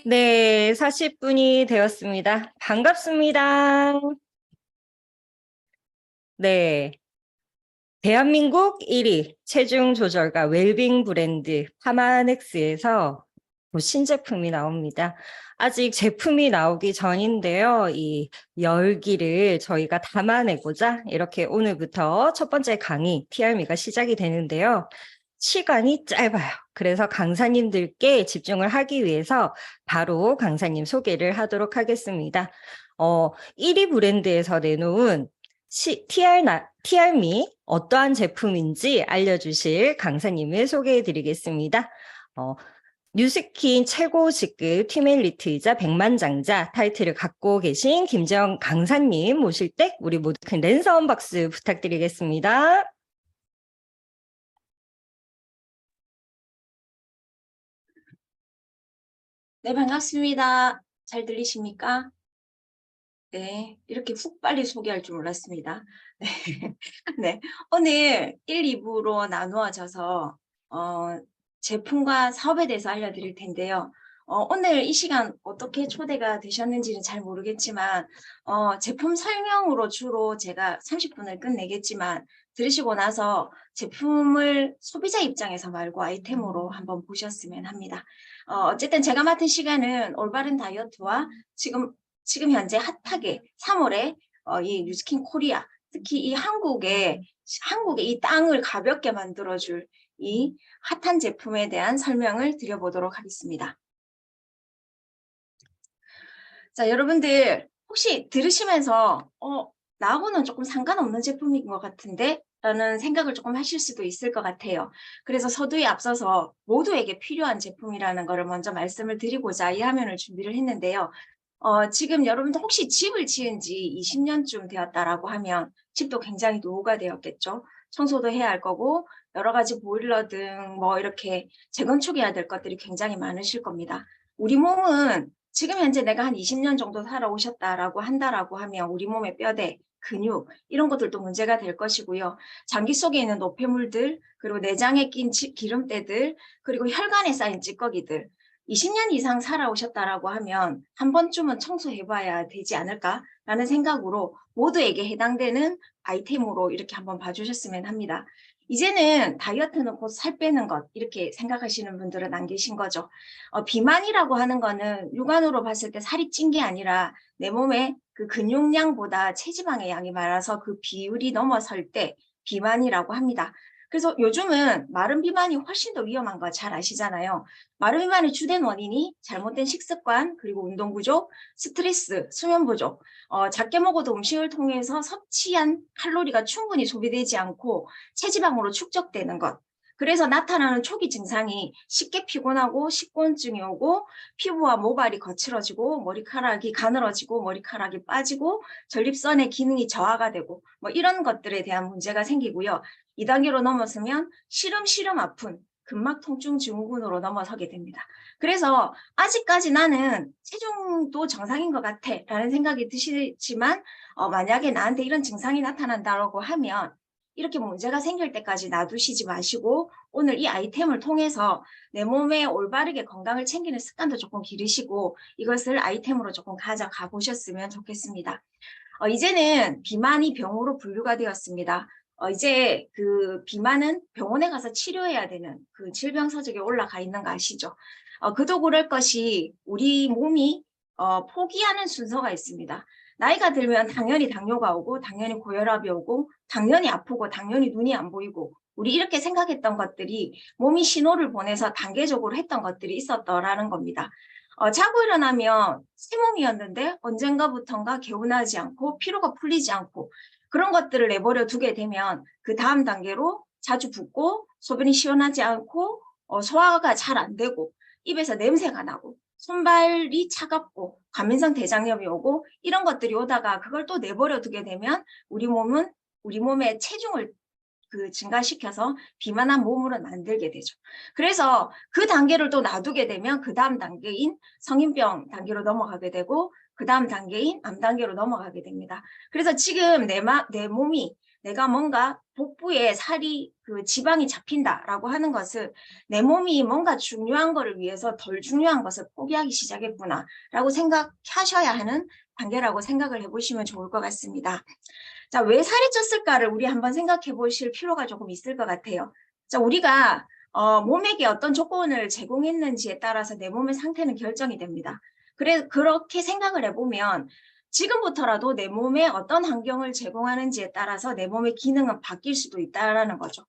네, 40분이 되었습니다. 반갑습니다. 네, 대한민국 1위 체중 조절과 웰빙 브랜드 파마넥스에서 신제품이 나옵니다. 아직 제품이 나오기 전인데요. 이 열기를 저희가 담아내고자 이렇게 오늘부터 첫 번째 강의 TRM가 시작이 되는데요. 시간이 짧아요. 그래서 강사님들께 집중을 하기 위해서 바로 강사님 소개를 하도록 하겠습니다. 1위 브랜드에서 내놓은 TRM이 어떠한 제품인지 알려주실 강사님을 소개해 드리겠습니다. 뉴스킨 최고 직급 팀 엘리트이자 백만장자 타이틀을 갖고 계신 김재영 강사님 모실 때 우리 모두 큰 랜선 박수 부탁드리겠습니다. 네, 반갑습니다. 잘 들리십니까? 네, 이렇게 훅 빨리 소개할 줄 몰랐습니다. 네, 네. 오늘 1, 2부로 나누어져서 제품과 사업에 대해서 알려드릴 텐데요. 오늘 이 시간 어떻게 초대가 되셨는지는 잘 모르겠지만 제품 설명으로 주로 제가 30분을 끝내겠지만 들으시고 나서 제품을 소비자 입장에서 말고 아이템으로 한번 보셨으면 합니다. 어쨌든 제가 맡은 시간은 올바른 다이어트와 지금 현재 핫하게 3월에 이 뉴스킨 코리아, 특히 이 한국의 이 땅을 가볍게 만들어줄 이 핫한 제품에 대한 설명을 드려보도록 하겠습니다. 자, 여러분들 혹시 들으시면서 나하고는 조금 상관없는 제품인 것 같은데 라는 생각을 조금 하실 수도 있을 것 같아요. 그래서 서두에 앞서서 모두에게 필요한 제품이라는 것을 먼저 말씀을 드리고자 이 화면을 준비를 했는데요. 지금 여러분들 혹시 집을 지은 지 20년쯤 되었다라고 하면 집도 굉장히 노후가 되었겠죠. 청소도 해야 할 거고 여러 가지 보일러 등 뭐 이렇게 재건축해야 될 것들이 굉장히 많으실 겁니다. 우리 몸은 지금 현재 내가 한 20년 정도 살아오셨다라고 한다라고 하면 우리 몸의 뼈대, 근육 이런 것들도 문제가 될 것이고요. 장기 속에 있는 노폐물들 그리고 내장에 낀 기름때들 그리고 혈관에 쌓인 찌꺼기들 20년 이상 살아오셨다라고 하면 한 번쯤은 청소해봐야 되지 않을까라는 생각으로 모두에게 해당되는 아이템으로 이렇게 한번 봐주셨으면 합니다. 이제는 다이어트는 곧 살 빼는 것 이렇게 생각하시는 분들은 안 계신 거죠. 비만이라고 하는 거는 육안으로 봤을 때 살이 찐 게 아니라 내 몸에 그 근육량보다 체지방의 양이 많아서 그 비율이 넘어설 때 비만이라고 합니다. 그래서 요즘은 마른 비만이 훨씬 더 위험한 거 잘 아시잖아요. 마른 비만의 주된 원인이 잘못된 식습관, 그리고 운동 부족, 스트레스, 수면 부족, 작게 먹어도 음식을 통해서 섭취한 칼로리가 충분히 소비되지 않고 체지방으로 축적되는 것. 그래서 나타나는 초기 증상이 쉽게 피곤하고 식곤증이 오고 피부와 모발이 거칠어지고 머리카락이 가늘어지고 머리카락이 빠지고 전립선의 기능이 저하가 되고 뭐 이런 것들에 대한 문제가 생기고요. 2단계로 넘어서면 시름시름 아픈 근막 통증 증후군으로 넘어서게 됩니다. 그래서 아직까지 나는 체중도 정상인 것 같아 라는 생각이 드시지만 만약에 나한테 이런 증상이 나타난다고 하면 이렇게 문제가 생길 때까지 놔두시지 마시고 오늘 이 아이템을 통해서 내 몸에 올바르게 건강을 챙기는 습관도 조금 기르시고 이것을 아이템으로 조금 가져가 보셨으면 좋겠습니다. 이제는 비만이 병으로 분류가 되었습니다. 이제 그 비만은 병원에 가서 치료해야 되는 그 질병서적에 올라가 있는 거 아시죠? 그도 그럴 것이 우리 몸이 포기하는 순서가 있습니다. 나이가 들면 당연히 당뇨가 오고 당연히 고혈압이 오고 당연히 아프고 당연히 눈이 안 보이고 우리 이렇게 생각했던 것들이 몸이 신호를 보내서 단계적으로 했던 것들이 있었더라는 겁니다. 자고 일어나면 새 몸이었는데 언젠가부턴가 개운하지 않고 피로가 풀리지 않고 그런 것들을 내버려 두게 되면 그 다음 단계로 자주 붓고 소변이 시원하지 않고 소화가 잘 안 되고 입에서 냄새가 나고 손발이 차갑고 과민성 대장염이 오고 이런 것들이 오다가 그걸 또 내버려 두게 되면 우리 몸의 체중을 증가시켜서 비만한 몸으로 만들게 되죠. 그래서 그 단계를 또 놔두게 되면 그 다음 단계인 성인병 단계로 넘어가게 되고 그 다음 단계인 암 단계로 넘어가게 됩니다. 그래서 지금 내 몸이 내가 뭔가 복부에 살이 지방이 잡힌다라고 하는 것은 내 몸이 뭔가 중요한 거를 위해서 덜 중요한 것을 포기하기 시작했구나라고 생각하셔야 하는 단계라고 생각을 해보시면 좋을 것 같습니다. 자, 왜 살이 쪘을까를 우리 한번 생각해 보실 필요가 조금 있을 것 같아요. 자, 우리가 몸에게 어떤 조건을 제공했는지에 따라서 내 몸의 상태는 결정이 됩니다. 그렇게 생각을 해보면 지금부터라도 내 몸에 어떤 환경을 제공하는지에 따라서 내 몸의 기능은 바뀔 수도 있다라는 거죠.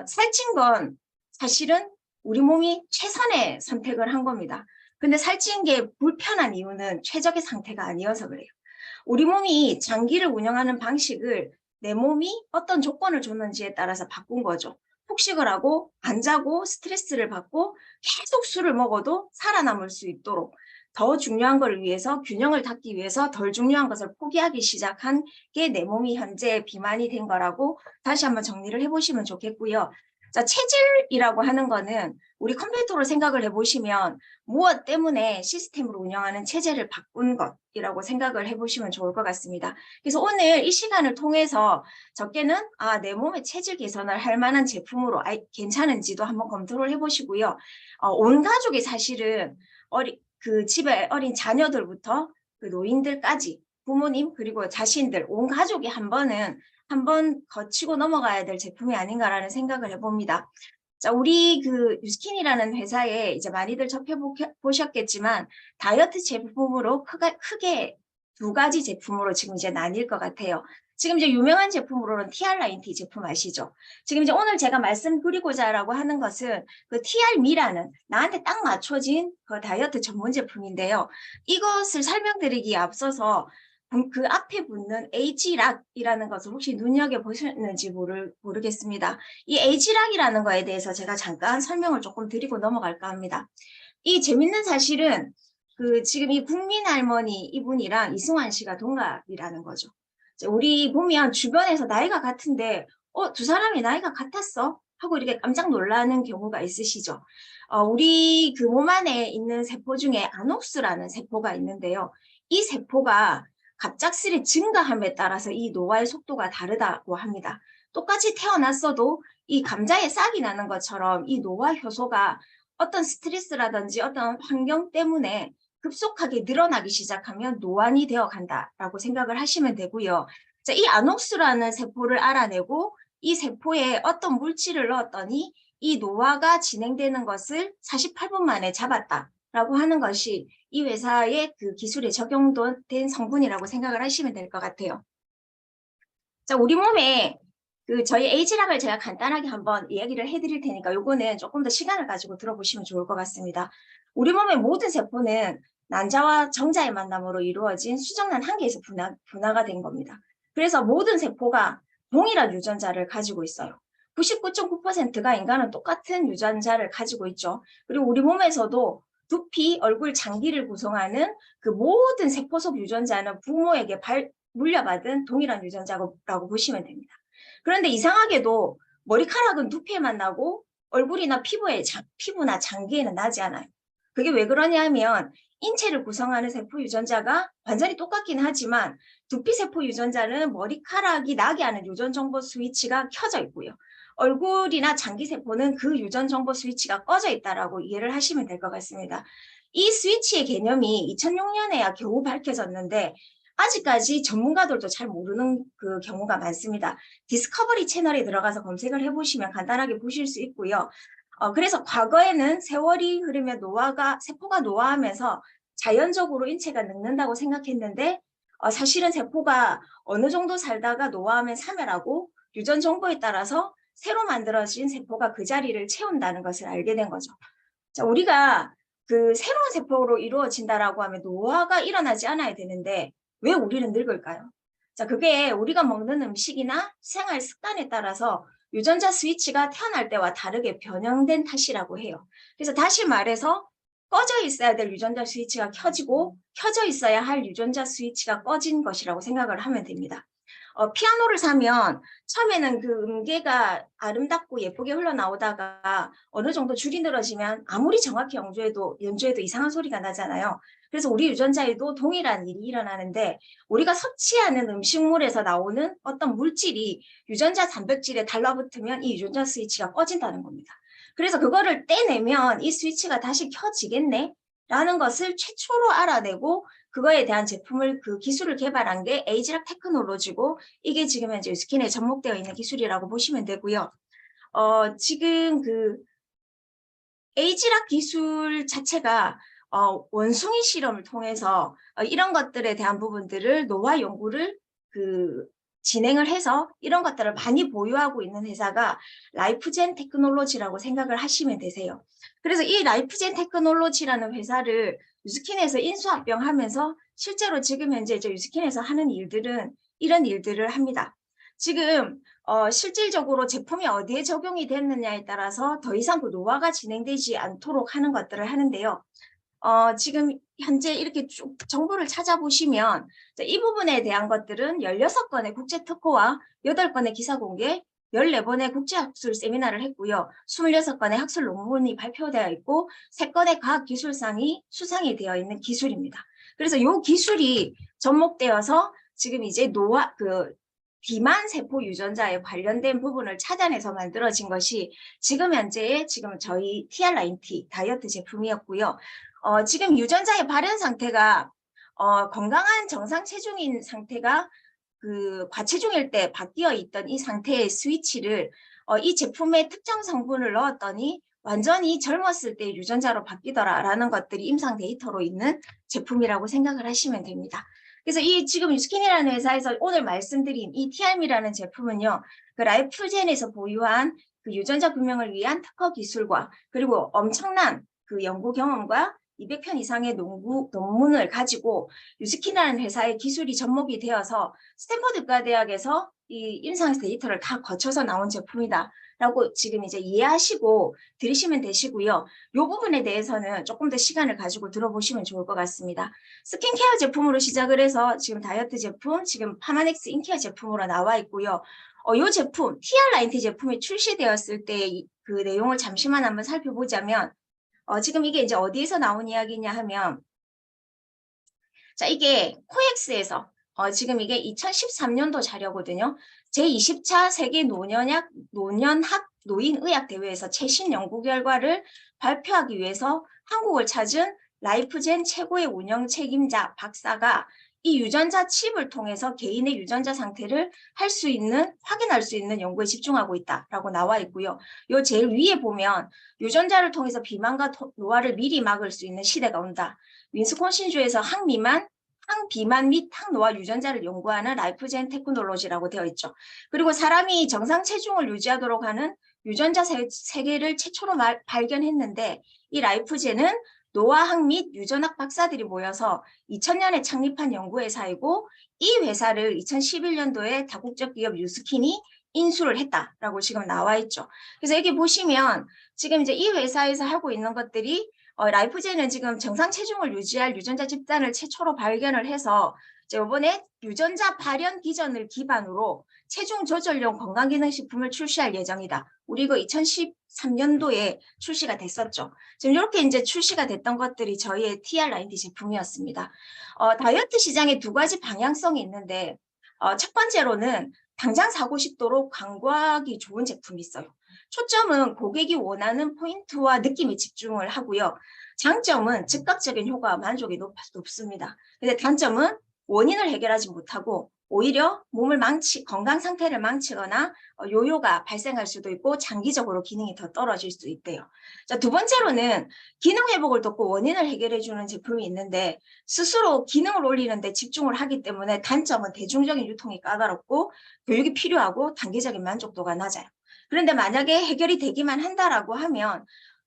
살찐 건 사실은 우리 몸이 최선의 선택을 한 겁니다. 근데 살찐 게 불편한 이유는 최적의 상태가 아니어서 그래요. 우리 몸이 장기를 운영하는 방식을 내 몸이 어떤 조건을 줬는지에 따라서 바꾼 거죠. 폭식을 하고 안 자고 스트레스를 받고 계속 술을 먹어도 살아남을 수 있도록 더 중요한 것을 위해서 균형을 닦기 위해서 덜 중요한 것을 포기하기 시작한 게 내 몸이 현재 비만이 된 거라고 다시 한번 정리를 해보시면 좋겠고요. 자, 체질이라고 하는 거는 우리 컴퓨터로 생각을 해보시면 무엇 때문에 시스템으로 운영하는 체제를 바꾼 것이라고 생각을 해보시면 좋을 것 같습니다. 그래서 오늘 이 시간을 통해서 적게는 내 몸의 체질 개선을 할 만한 제품으로 괜찮은지도 한번 검토를 해보시고요. 온 가족이 사실은 집에 어린 자녀들부터 노인들까지 부모님 그리고 자신들 온 가족이 한번 거치고 넘어가야 될 제품이 아닌가라는 생각을 해봅니다. 자, 우리 뉴스킨이라는 회사에 이제 많이들 접해보셨겠지만 다이어트 제품으로 크게 두 가지 제품으로 지금 이제 나뉠 것 같아요. 지금 이제 유명한 제품으로는 TR90 제품 아시죠? 지금 이제 오늘 제가 말씀드리고자라고 하는 것은 TR미라는 나한테 딱 맞춰진 다이어트 전문 제품인데요. 이것을 설명드리기에 앞서서 그 앞에 붙는 H락이라는 것을 혹시 눈여겨보셨는지 모르겠습니다. 이 H락이라는 거에 대해서 제가 잠깐 설명을 조금 드리고 넘어갈까 합니다. 이 재밌는 사실은 지금 이 국민 할머니 이분이랑 이승환 씨가 동갑이라는 거죠. 우리 보면 주변에서 나이가 같은데 두 사람이 나이가 같았어? 하고 이렇게 깜짝 놀라는 경우가 있으시죠. 우리 몸 안에 있는 세포 중에 아녹스라는 세포가 있는데요. 이 세포가 갑작스레 증가함에 따라서 이 노화의 속도가 다르다고 합니다. 똑같이 태어났어도 이 감자에 싹이 나는 것처럼 이 노화 효소가 어떤 스트레스라든지 어떤 환경 때문에 급속하게 늘어나기 시작하면 노안이 되어 간다라고 생각을 하시면 되고요. 자, 이 아녹스라는 세포를 알아내고 이 세포에 어떤 물질을 넣었더니 이 노화가 진행되는 것을 48분 만에 잡았다라고 하는 것이 이 회사의 기술에 적용된 성분이라고 생각을 하시면 될 것 같아요. 자, 우리 몸에 저희 에이지락을 제가 간단하게 한번 이야기를 해드릴 테니까 요거는 조금 더 시간을 가지고 들어보시면 좋을 것 같습니다. 우리 몸의 모든 세포는 난자와 정자의 만남으로 이루어진 수정란 한 개에서 분화가 된 겁니다. 그래서 모든 세포가 동일한 유전자를 가지고 있어요. 99.9%가 인간은 똑같은 유전자를 가지고 있죠. 그리고 우리 몸에서도 두피, 얼굴, 장기를 구성하는 모든 세포 속 유전자는 부모에게 물려받은 동일한 유전자라고 보시면 됩니다. 그런데 이상하게도 머리카락은 두피에만 나고 얼굴이나 피부나 장기에는 나지 않아요. 그게 왜 그러냐면 인체를 구성하는 세포 유전자가 완전히 똑같긴 하지만 두피 세포 유전자는 머리카락이 나게 하는 유전 정보 스위치가 켜져 있고요. 얼굴이나 장기 세포는 그 유전 정보 스위치가 꺼져 있다라고 이해를 하시면 될 것 같습니다. 이 스위치의 개념이 2006년에야 겨우 밝혀졌는데 아직까지 전문가들도 잘 모르는 경우가 많습니다. 디스커버리 채널에 들어가서 검색을 해보시면 간단하게 보실 수 있고요. 그래서 과거에는 세월이 흐르면 세포가 노화하면서 자연적으로 인체가 늙는다고 생각했는데 사실은 세포가 어느 정도 살다가 노화하면 사멸하고 유전 정보에 따라서 새로 만들어진 세포가 그 자리를 채운다는 것을 알게 된 거죠. 자, 우리가 새로운 세포로 이루어진다라고 하면 노화가 일어나지 않아야 되는데 왜 우리는 늙을까요? 자, 그게 우리가 먹는 음식이나 생활 습관에 따라서 유전자 스위치가 태어날 때와 다르게 변형된 탓이라고 해요. 그래서 다시 말해서 꺼져 있어야 될 유전자 스위치가 켜지고 켜져 있어야 할 유전자 스위치가 꺼진 것이라고 생각을 하면 됩니다. 피아노를 사면 처음에는 음계가 아름답고 예쁘게 흘러나오다가 어느 정도 줄이 늘어지면 아무리 정확히 연주해도 이상한 소리가 나잖아요. 그래서 우리 유전자에도 동일한 일이 일어나는데 우리가 섭취하는 음식물에서 나오는 어떤 물질이 유전자 단백질에 달라붙으면 이 유전자 스위치가 꺼진다는 겁니다. 그래서 그거를 떼내면 이 스위치가 다시 켜지겠네? 라는 것을 최초로 알아내고 그거에 대한 제품을 그 기술을 개발한 게 에이지락 테크놀로지고 이게 지금 현재 유스킨에 접목되어 있는 기술이라고 보시면 되고요. 지금 그 에이지락 기술 자체가 원숭이 실험을 통해서 이런 것들에 대한 부분들을 노화 연구를 진행을 해서 이런 것들을 많이 보유하고 있는 회사가 라이프젠 테크놀로지라고 생각을 하시면 되세요. 그래서 이 라이프젠 테크놀로지라는 회사를 유스킨에서 인수합병하면서 실제로 지금 현재 이제 유스킨에서 하는 일들은 이런 일들을 합니다. 지금 실질적으로 제품이 어디에 적용이 됐느냐에 따라서 더 이상 그 노화가 진행되지 않도록 하는 것들을 하는데요. 지금 현재 이렇게 쭉 정보를 찾아보시면 이 부분에 대한 것들은 16건의 국제 특허와 8건의 기사 공개, 14번의 국제학술 세미나를 했고요. 26건의 학술 논문이 발표되어 있고 3건의 과학기술상이 수상이 되어 있는 기술입니다. 그래서 이 기술이 접목되어서 지금 이제 비만 세포 유전자에 관련된 부분을 찾아내서 만들어진 것이 지금 현재의 저희 TR90 다이어트 제품이었고요. 지금 유전자의 발현 상태가 건강한 정상 체중인 상태가 과체중일 때 바뀌어 있던 이 상태의 스위치를 이 제품에 특정 성분을 넣었더니 완전히 젊었을 때 유전자로 바뀌더라라는 것들이 임상 데이터로 있는 제품이라고 생각을 하시면 됩니다. 그래서 이 지금 유스킨이라는 회사에서 오늘 말씀드린 이 TRM이라는 제품은요, 그 라이프젠에서 보유한 그 유전자 규명을 위한 특허 기술과 그리고 엄청난 그 연구 경험과 200편 이상의 논문을 가지고 유스킨이라는 회사의 기술이 접목이 되어서 스탠퍼드 의과대학에서 이 임상 데이터를 다 거쳐서 나온 제품이다. 라고 지금 이제 이해하시고 들으시면 되시고요. 이 부분에 대해서는 조금 더 시간을 가지고 들어보시면 좋을 것 같습니다. 스킨케어 제품으로 시작을 해서 지금 다이어트 제품, 지금 파마넥스 인케어 제품으로 나와 있고요. 이 제품, TR90 제품이 출시되었을 때 그 내용을 잠시만 한번 살펴보자면 지금 이게 이제 어디에서 나온 이야기냐 하면 자, 이게 코엑스에서 지금 이게 2013년도 자료거든요. 제20차 세계 노년학 노인의학 대회에서 최신 연구 결과를 발표하기 위해서 한국을 찾은 라이프젠 최고의 운영 책임자 박사가 이 유전자 칩을 통해서 개인의 유전자 상태를 확인할 수 있는 연구에 집중하고 있다라고 나와 있고요. 요 제일 위에 보면 유전자를 통해서 비만과 노화를 미리 막을 수 있는 시대가 온다. 윈스콘신주에서 항비만 및 항노화 유전자를 연구하는 라이프젠 테크놀로지라고 되어 있죠. 그리고 사람이 정상 체중을 유지하도록 하는 유전자 세계를 최초로 발견했는데 이 라이프젠은 노화학 및 유전학 박사들이 모여서 2000년에 창립한 연구회사이고 이 회사를 2011년도에 다국적 기업 유스킨이 인수를 했다라고 지금 나와 있죠. 그래서 여기 보시면 지금 이제 이 회사에서 하고 있는 것들이 라이프젠은 지금 정상 체중을 유지할 유전자 집단을 최초로 발견을 해서 이번에 유전자 발현 기전을 기반으로 체중 조절용 건강기능식품을 출시할 예정이다. 우리 그 2013년도에 출시가 됐었죠. 지금 이렇게 이제 출시가 됐던 것들이 저희의 TR90 제품이었습니다. 다이어트 시장에 두 가지 방향성이 있는데 첫 번째로는 당장 사고 싶도록 광고하기 좋은 제품이 있어요. 초점은 고객이 원하는 포인트와 느낌에 집중을 하고요. 장점은 즉각적인 효과와 만족이 높습니다. 근데 단점은 원인을 해결하지 못하고 오히려 건강 상태를 망치거나 요요가 발생할 수도 있고 장기적으로 기능이 더 떨어질 수 있대요. 자, 두 번째로는 기능 회복을 돕고 원인을 해결해주는 제품이 있는데 스스로 기능을 올리는데 집중을 하기 때문에 단점은 대중적인 유통이 까다롭고 교육이 필요하고 단기적인 만족도가 낮아요. 그런데 만약에 해결이 되기만 한다라고 하면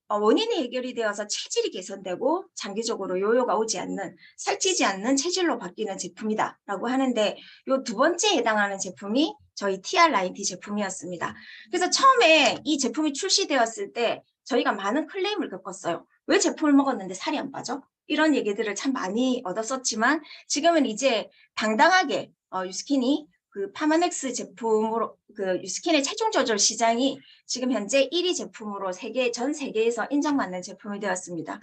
원인이 해결이 되어서 체질이 개선되고 장기적으로 요요가 오지 않는 살찌지 않는 체질로 바뀌는 제품이다라고 하는데 이 두 번째에 해당하는 제품이 저희 TR90 제품이었습니다. 그래서 처음에 이 제품이 출시되었을 때 저희가 많은 클레임을 겪었어요. 왜 제품을 먹었는데 살이 안 빠져? 이런 얘기들을 참 많이 얻었었지만 지금은 이제 당당하게 유스킨이 그 파마넥스 제품으로 유스킨의 체중 조절 시장이 지금 현재 1위 제품으로 전 세계에서 인정받는 제품이 되었습니다.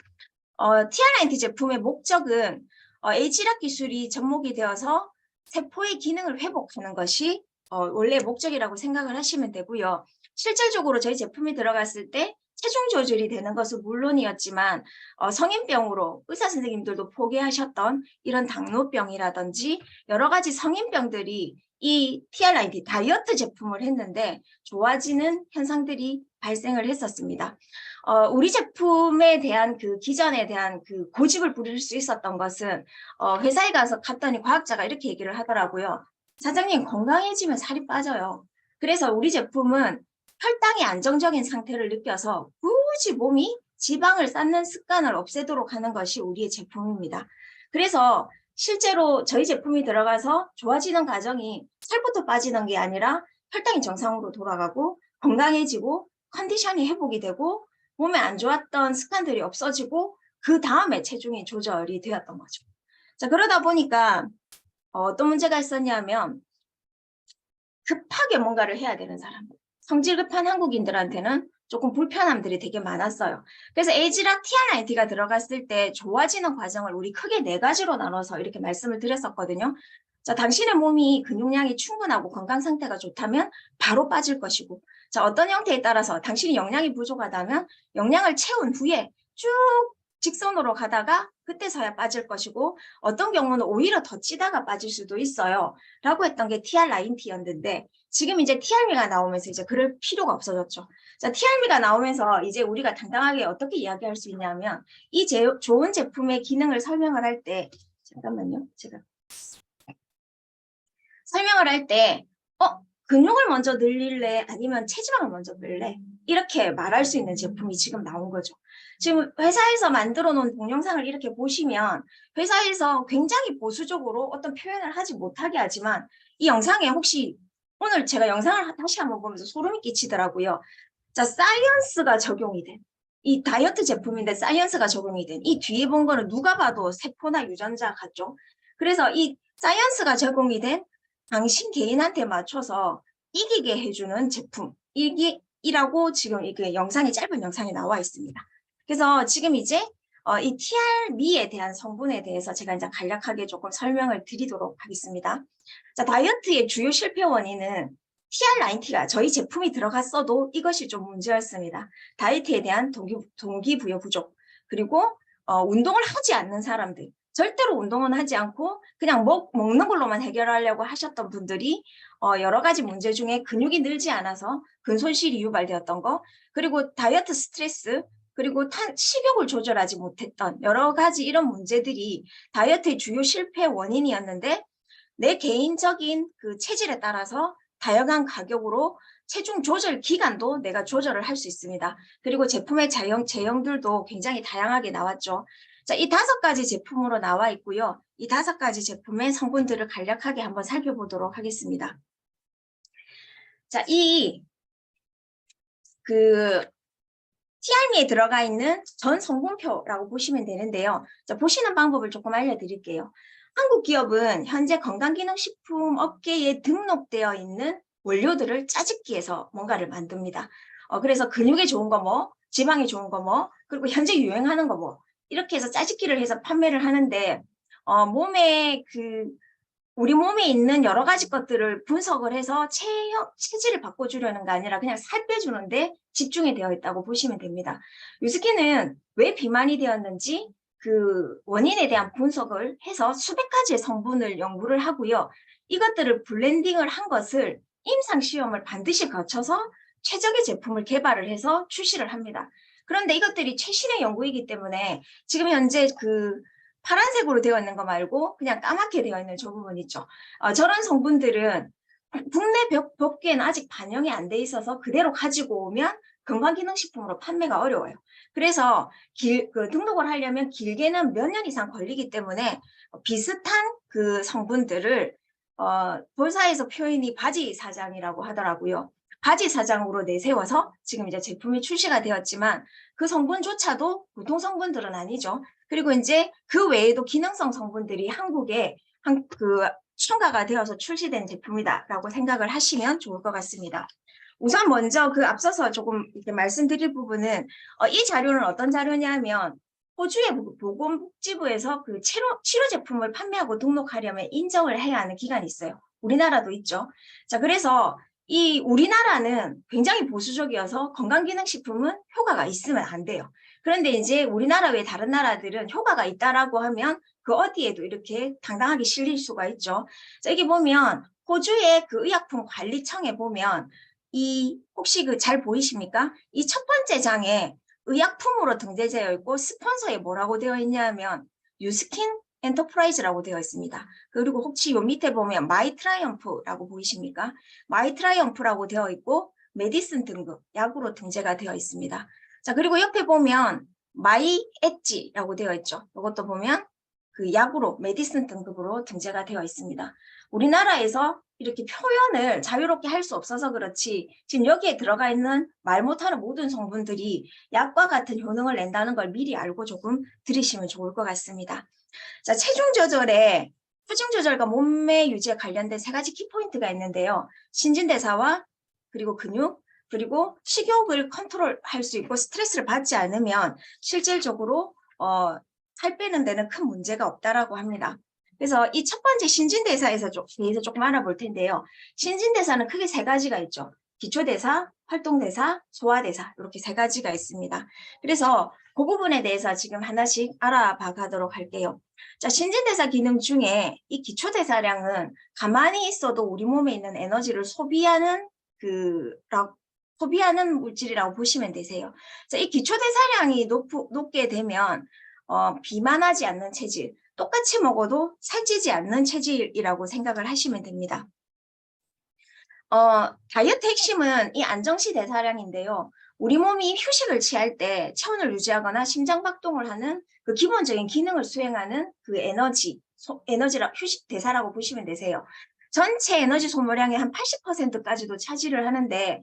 TR90 제품의 목적은 에이지락 기술이 접목이 되어서 세포의 기능을 회복하는 것이 원래 목적이라고 생각을 하시면 되고요. 실질적으로 저희 제품이 들어갔을 때 체중 조절이 되는 것은 물론이었지만 성인병으로 의사 선생님들도 포기하셨던 이런 당뇨병이라든지 여러 가지 성인병들이 이 TR90 다이어트 제품을 했는데 좋아지는 현상들이 발생을 했었습니다. 우리 제품에 대한 그 기전에 대한 그 고집을 부릴 수 있었던 것은 회사에 가서 갔더니 과학자가 이렇게 얘기를 하더라고요. 사장님, 건강해지면 살이 빠져요. 그래서 우리 제품은 혈당이 안정적인 상태를 느껴서 굳이 몸이 지방을 쌓는 습관을 없애도록 하는 것이 우리의 제품입니다. 그래서 실제로 저희 제품이 들어가서 좋아지는 과정이 살부터 빠지는 게 아니라 혈당이 정상으로 돌아가고 건강해지고 컨디션이 회복이 되고 몸에 안 좋았던 습관들이 없어지고 그 다음에 체중이 조절이 되었던 거죠. 자, 그러다 보니까 어떤 문제가 있었냐면 급하게 뭔가를 해야 되는 사람들, 성질 급한 한국인들한테는 조금 불편함들이 되게 많았어요. 그래서 에이지락 TR90가 들어갔을 때 좋아지는 과정을 우리 크게 4가지로 나눠서 이렇게 말씀을 드렸었거든요. 자, 당신의 몸이 근육량이 충분하고 건강 상태가 좋다면 바로 빠질 것이고, 자, 어떤 형태에 따라서 당신이 영양이 부족하다면 영양을 채운 후에 쭉 직선으로 가다가 그때서야 빠질 것이고, 어떤 경우는 오히려 더 찌다가 빠질 수도 있어요. 라고 했던 게 TR90였는데, 지금 이제 TRM가 나오면서 이제 그럴 필요가 없어졌죠. 자, TRM가 나오면서 이제 우리가 당당하게 어떻게 이야기할 수 있냐면, 이 좋은 제품의 기능을 설명을 할 때, 잠깐만요. 제가 설명을 할 때, 근육을 먼저 늘릴래? 아니면 체지방을 먼저 늘래? 이렇게 말할 수 있는 제품이 지금 나온 거죠. 지금 회사에서 만들어 놓은 동영상을 이렇게 보시면 회사에서 굉장히 보수적으로 어떤 표현을 하지 못하게 하지만 이 영상에 혹시 오늘 제가 영상을 다시 한번 보면서 소름이 끼치더라고요. 자, 사이언스가 적용이 된 이 다이어트 제품인데 사이언스가 적용이 된 이 뒤에 본 거는 누가 봐도 세포나 유전자 같죠. 그래서 이 사이언스가 적용이 된 당신 개인한테 맞춰서 이기게 해주는 제품 이라고 지금 이게 영상이 짧은 영상이 나와 있습니다. 그래서 지금 이제 이 TRM에 대한 성분에 대해서 제가 이제 간략하게 조금 설명을 드리도록 하겠습니다. 자, 다이어트의 주요 실패 원인은 TR90가 저희 제품이 들어갔어도 이것이 좀 문제였습니다. 다이어트에 대한 동기부여 부족, 그리고 운동을 하지 않는 사람들, 절대로 운동은 하지 않고 그냥 먹는 걸로만 해결하려고 하셨던 분들이 여러 가지 문제 중에 근육이 늘지 않아서 근손실이 유발되었던 거, 그리고 다이어트 스트레스, 그리고 식욕을 조절하지 못했던 여러 가지 이런 문제들이 다이어트의 주요 실패 원인이었는데 내 개인적인 그 체질에 따라서 다양한 가격으로 체중 조절 기간도 내가 조절을 할 수 있습니다. 그리고 제품의 제형들도 굉장히 다양하게 나왔죠. 자, 이 5가지 제품으로 나와 있고요. 이 5가지 제품의 성분들을 간략하게 한번 살펴보도록 하겠습니다. 자, TRM에 들어가 있는 전 성분표라고 보시면 되는데요. 자, 보시는 방법을 조금 알려드릴게요. 한국 기업은 현재 건강기능식품 업계에 등록되어 있는 원료들을 짜집기해서 뭔가를 만듭니다. 그래서 근육에 좋은 거 뭐, 지방에 좋은 거 뭐, 그리고 현재 유행하는 거 뭐, 이렇게 해서 짜집기를 해서 판매를 하는데, 우리 몸에 있는 여러 가지 것들을 분석을 해서 체질을 바꿔주려는 게 아니라 그냥 살 빼주는데 집중이 되어 있다고 보시면 됩니다. 유스킨은 왜 비만이 되었는지 그 원인에 대한 분석을 해서 수백 가지의 성분을 연구를 하고요. 이것들을 블렌딩을 한 것을 임상 시험을 반드시 거쳐서 최적의 제품을 개발을 해서 출시를 합니다. 그런데 이것들이 최신의 연구이기 때문에 지금 현재 파란색으로 되어 있는 거 말고 그냥 까맣게 되어 있는 저 부분 있죠. 저런 성분들은 국내 법규에는 아직 반영이 안 돼 있어서 그대로 가지고 오면 건강기능식품으로 판매가 어려워요. 그래서 등록을 하려면 길게는 몇 년 이상 걸리기 때문에 비슷한 그 성분들을 본사에서 표현이 바지 사장이라고 하더라고요. 바지 사장으로 내세워서 지금 이제 제품이 출시가 되었지만 그 성분조차도 보통 성분들은 아니죠. 그리고 이제 그 외에도 기능성 성분들이 한국에 첨가가 되어서 출시된 제품이다라고 생각을 하시면 좋을 것 같습니다. 우선 먼저 앞서서 조금 이렇게 말씀드릴 부분은 이 자료는 어떤 자료냐면 호주의 보건복지부에서 그 치료 제품을 판매하고 등록하려면 인정을 해야 하는 기간이 있어요. 우리나라도 있죠. 자, 그래서 이 우리나라는 굉장히 보수적이어서 건강기능식품은 효과가 있으면 안 돼요. 그런데 이제 우리나라 외 다른 나라들은 효과가 있다라고 하면 그 어디에도 이렇게 당당하게 실릴 수가 있죠. 자, 여기 보면 호주의 그 의약품관리청에 보면 이 혹시 그 잘 보이십니까? 이 첫 번째 장에 의약품으로 등재되어 있고 스폰서에 뭐라고 되어 있냐면 뉴스킨 엔터프라이즈라고 되어 있습니다. 그리고 혹시 요 밑에 보면 마이 트라이엄프라고 보이십니까? 마이 트라이엄프라고 되어 있고 메디슨 등급 약으로 등재가 되어 있습니다. 자, 그리고 옆에 보면 마이 엣지라고 되어 있죠. 이것도 보면 그 약으로 메디슨 등급으로 등재가 되어 있습니다. 우리나라에서 이렇게 표현을 자유롭게 할 수 없어서 그렇지 지금 여기에 들어가 있는 말 못하는 모든 성분들이 약과 같은 효능을 낸다는 걸 미리 알고 조금 들으시면 좋을 것 같습니다. 자, 체중 조절과 몸매 유지에 관련된 3가지 키포인트가 있는데요. 신진대사와 그리고 근육, 그리고 식욕을 컨트롤할 수 있고 스트레스를 받지 않으면 실질적으로 살 빼는 데는 큰 문제가 없다라고 합니다. 그래서 이 첫 번째 신진대사에서 대해서 조금 알아볼 텐데요. 신진대사는 크게 3가지가 있죠. 기초대사, 활동대사, 소화대사 이렇게 3가지가 있습니다. 그래서 그 부분에 대해서 지금 하나씩 알아봐 가도록 할게요. 자, 신진대사 기능 중에 이 기초대사량은 가만히 있어도 우리 몸에 있는 에너지를 소비하는 물질이라고 보시면 되세요. 자, 이 기초대사량이 높게 되면 비만하지 않는 체질, 똑같이 먹어도 살찌지 않는 체질이라고 생각을 하시면 됩니다. 다이어트 핵심은 이 안정시 대사량인데요. 우리 몸이 휴식을 취할 때 체온을 유지하거나 심장박동을 하는 그 기본적인 기능을 수행하는 그 휴식 대사라고 보시면 되세요. 전체 에너지 소모량의 한 80%까지도 차지를 하는데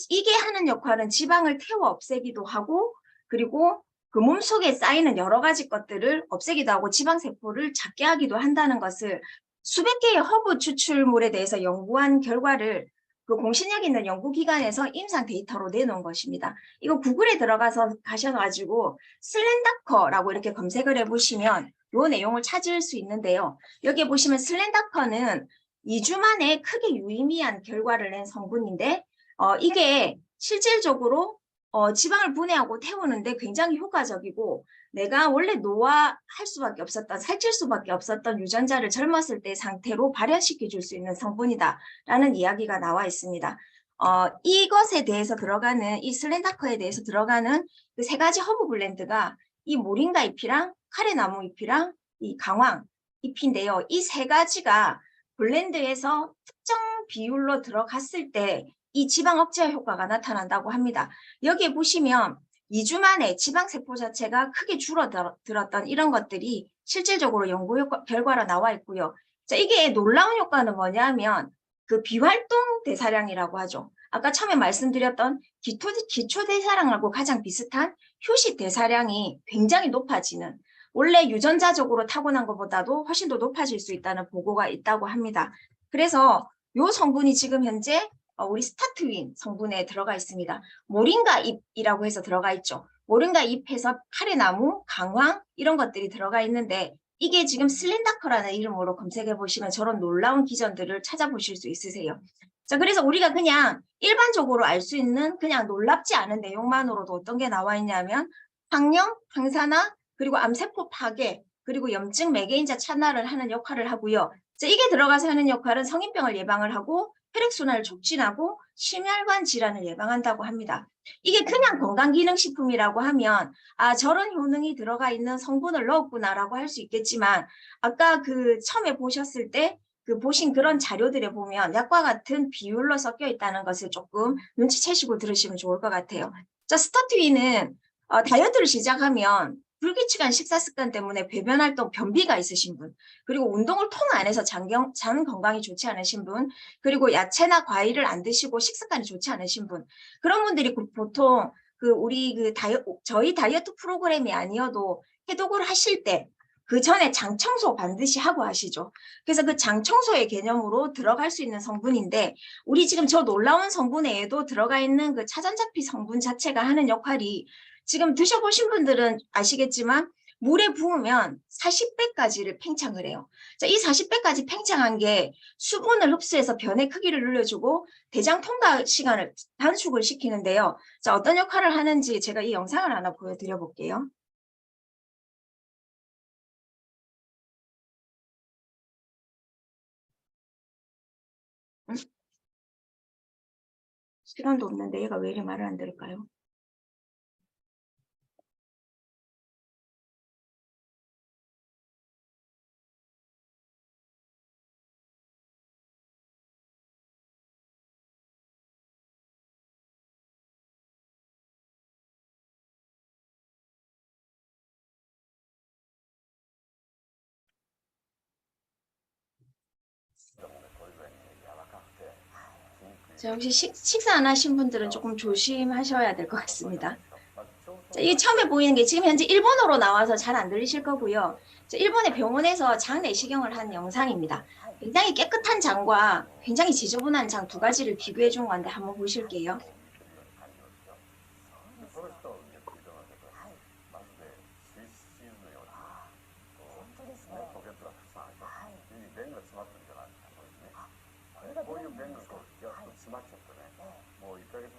이게 하는 역할은 지방을 태워 없애기도 하고 그리고 그 몸속에 쌓이는 여러 가지 것들을 없애기도 하고 지방세포를 작게 하기도 한다는 것을 수백 개의 허브 추출물에 대해서 연구한 결과를 그 공신력 있는 연구기관에서 임상 데이터로 내놓은 것입니다. 이거 구글에 들어가서 가셔가지고 슬렌다커라고 이렇게 검색을 해보시면 이 내용을 찾을 수 있는데요. 여기 보시면 슬렌다커는 2주 만에 크게 유의미한 결과를 낸 성분인데 이게 실질적으로 지방을 분해하고 태우는데 굉장히 효과적이고 내가 원래 노화할 수밖에 없었던 살찔 수밖에 없었던 유전자를 젊었을 때 상태로 발현시켜 줄 수 있는 성분이다라는 이야기가 나와 있습니다. 이것에 대해서 들어가는 이 슬렌다커에 대해서 들어가는 그 3가지 허브 블렌드가 이 모링가 잎이랑 카레나무 잎이랑 이 강황 잎인데요. 이 3가지가 블렌드에서 특정 비율로 들어갔을 때 이 지방 억제 효과가 나타난다고 합니다. 여기에 보시면 2주 만에 지방세포 자체가 크게 줄어들었던 이런 것들이 실질적으로 연구 결과로 나와 있고요. 자, 이게 놀라운 효과는 뭐냐면 그 비활동 대사량이라고 하죠. 아까 처음에 말씀드렸던 기초 대사량하고 가장 비슷한 휴식 대사량이 굉장히 높아지는 원래 유전자적으로 타고난 것보다도 훨씬 더 높아질 수 있다는 보고가 있다고 합니다. 그래서 이 성분이 지금 현재 우리 스타트윈 성분에 들어가 있습니다. 모링가 잎이라고 해서 들어가 있죠. 모링가 잎에서 카레나무, 강황 이런 것들이 들어가 있는데 이게 지금 슬렌다커라는 이름으로 검색해 보시면 저런 놀라운 기전들을 찾아보실 수 있으세요. 자, 그래서 우리가 그냥 일반적으로 알 수 있는 그냥 놀랍지 않은 내용만으로도 어떤 게 나와 있냐면 항염, 항산화, 그리고 암세포 파괴, 그리고 염증 매개인자 찬활을 하는 역할을 하고요. 자, 이게 들어가서 하는 역할은 성인병을 예방을 하고 혈액순환을 촉진하고 심혈관 질환을 예방한다고 합니다. 이게 그냥 건강기능식품이라고 하면 저런 효능이 들어가 있는 성분을 넣었구나라고 할 수 있겠지만 아까 그 처음에 보셨을 때 보신 그런 자료들에 보면 약과 같은 비율로 섞여 있다는 것을 조금 눈치채시고 들으시면 좋을 것 같아요. 자, 스타트윈은 다이어트를 시작하면 불규칙한 식사 습관 때문에 배변 활동 변비가 있으신 분, 그리고 운동을 통 안 해서 장 건강이 좋지 않으신 분, 그리고 야채나 과일을 안 드시고 식습관이 좋지 않으신 분, 그런 분들이 보통 저희 다이어트 프로그램이 아니어도 해독을 하실 때 그 전에 장 청소 반드시 하고 하시죠. 그래서 그 장 청소의 개념으로 들어갈 수 있는 성분인데 우리 지금 저 놀라운 성분에도 들어가 있는 그 차전자피 성분 자체가 하는 역할이 지금 드셔보신 분들은 아시겠지만 물에 부으면 40배까지를 팽창을 해요. 자, 이 40배까지 팽창한 게 수분을 흡수해서 변의 크기를 늘려주고 대장 통과 시간을 단축을 시키는데요. 자, 어떤 역할을 하는지 제가 이 영상을 하나 보여드려 볼게요. 시간도 없는데 얘가 왜 이리 말을 안 들을까요? 자, 혹시 식사 안 하신 분들은 조금 조심하셔야 될 것 같습니다. 자, 이 처음에 보이는 게 지금 현재 일본어로 나와서 잘 안 들리실 거고요. 자, 일본의 병원에서 장 내시경을 한 영상입니다. 굉장히 깨끗한 장과 굉장히 지저분한 장 두 가지를 비교해 준 건데 한번 보실게요.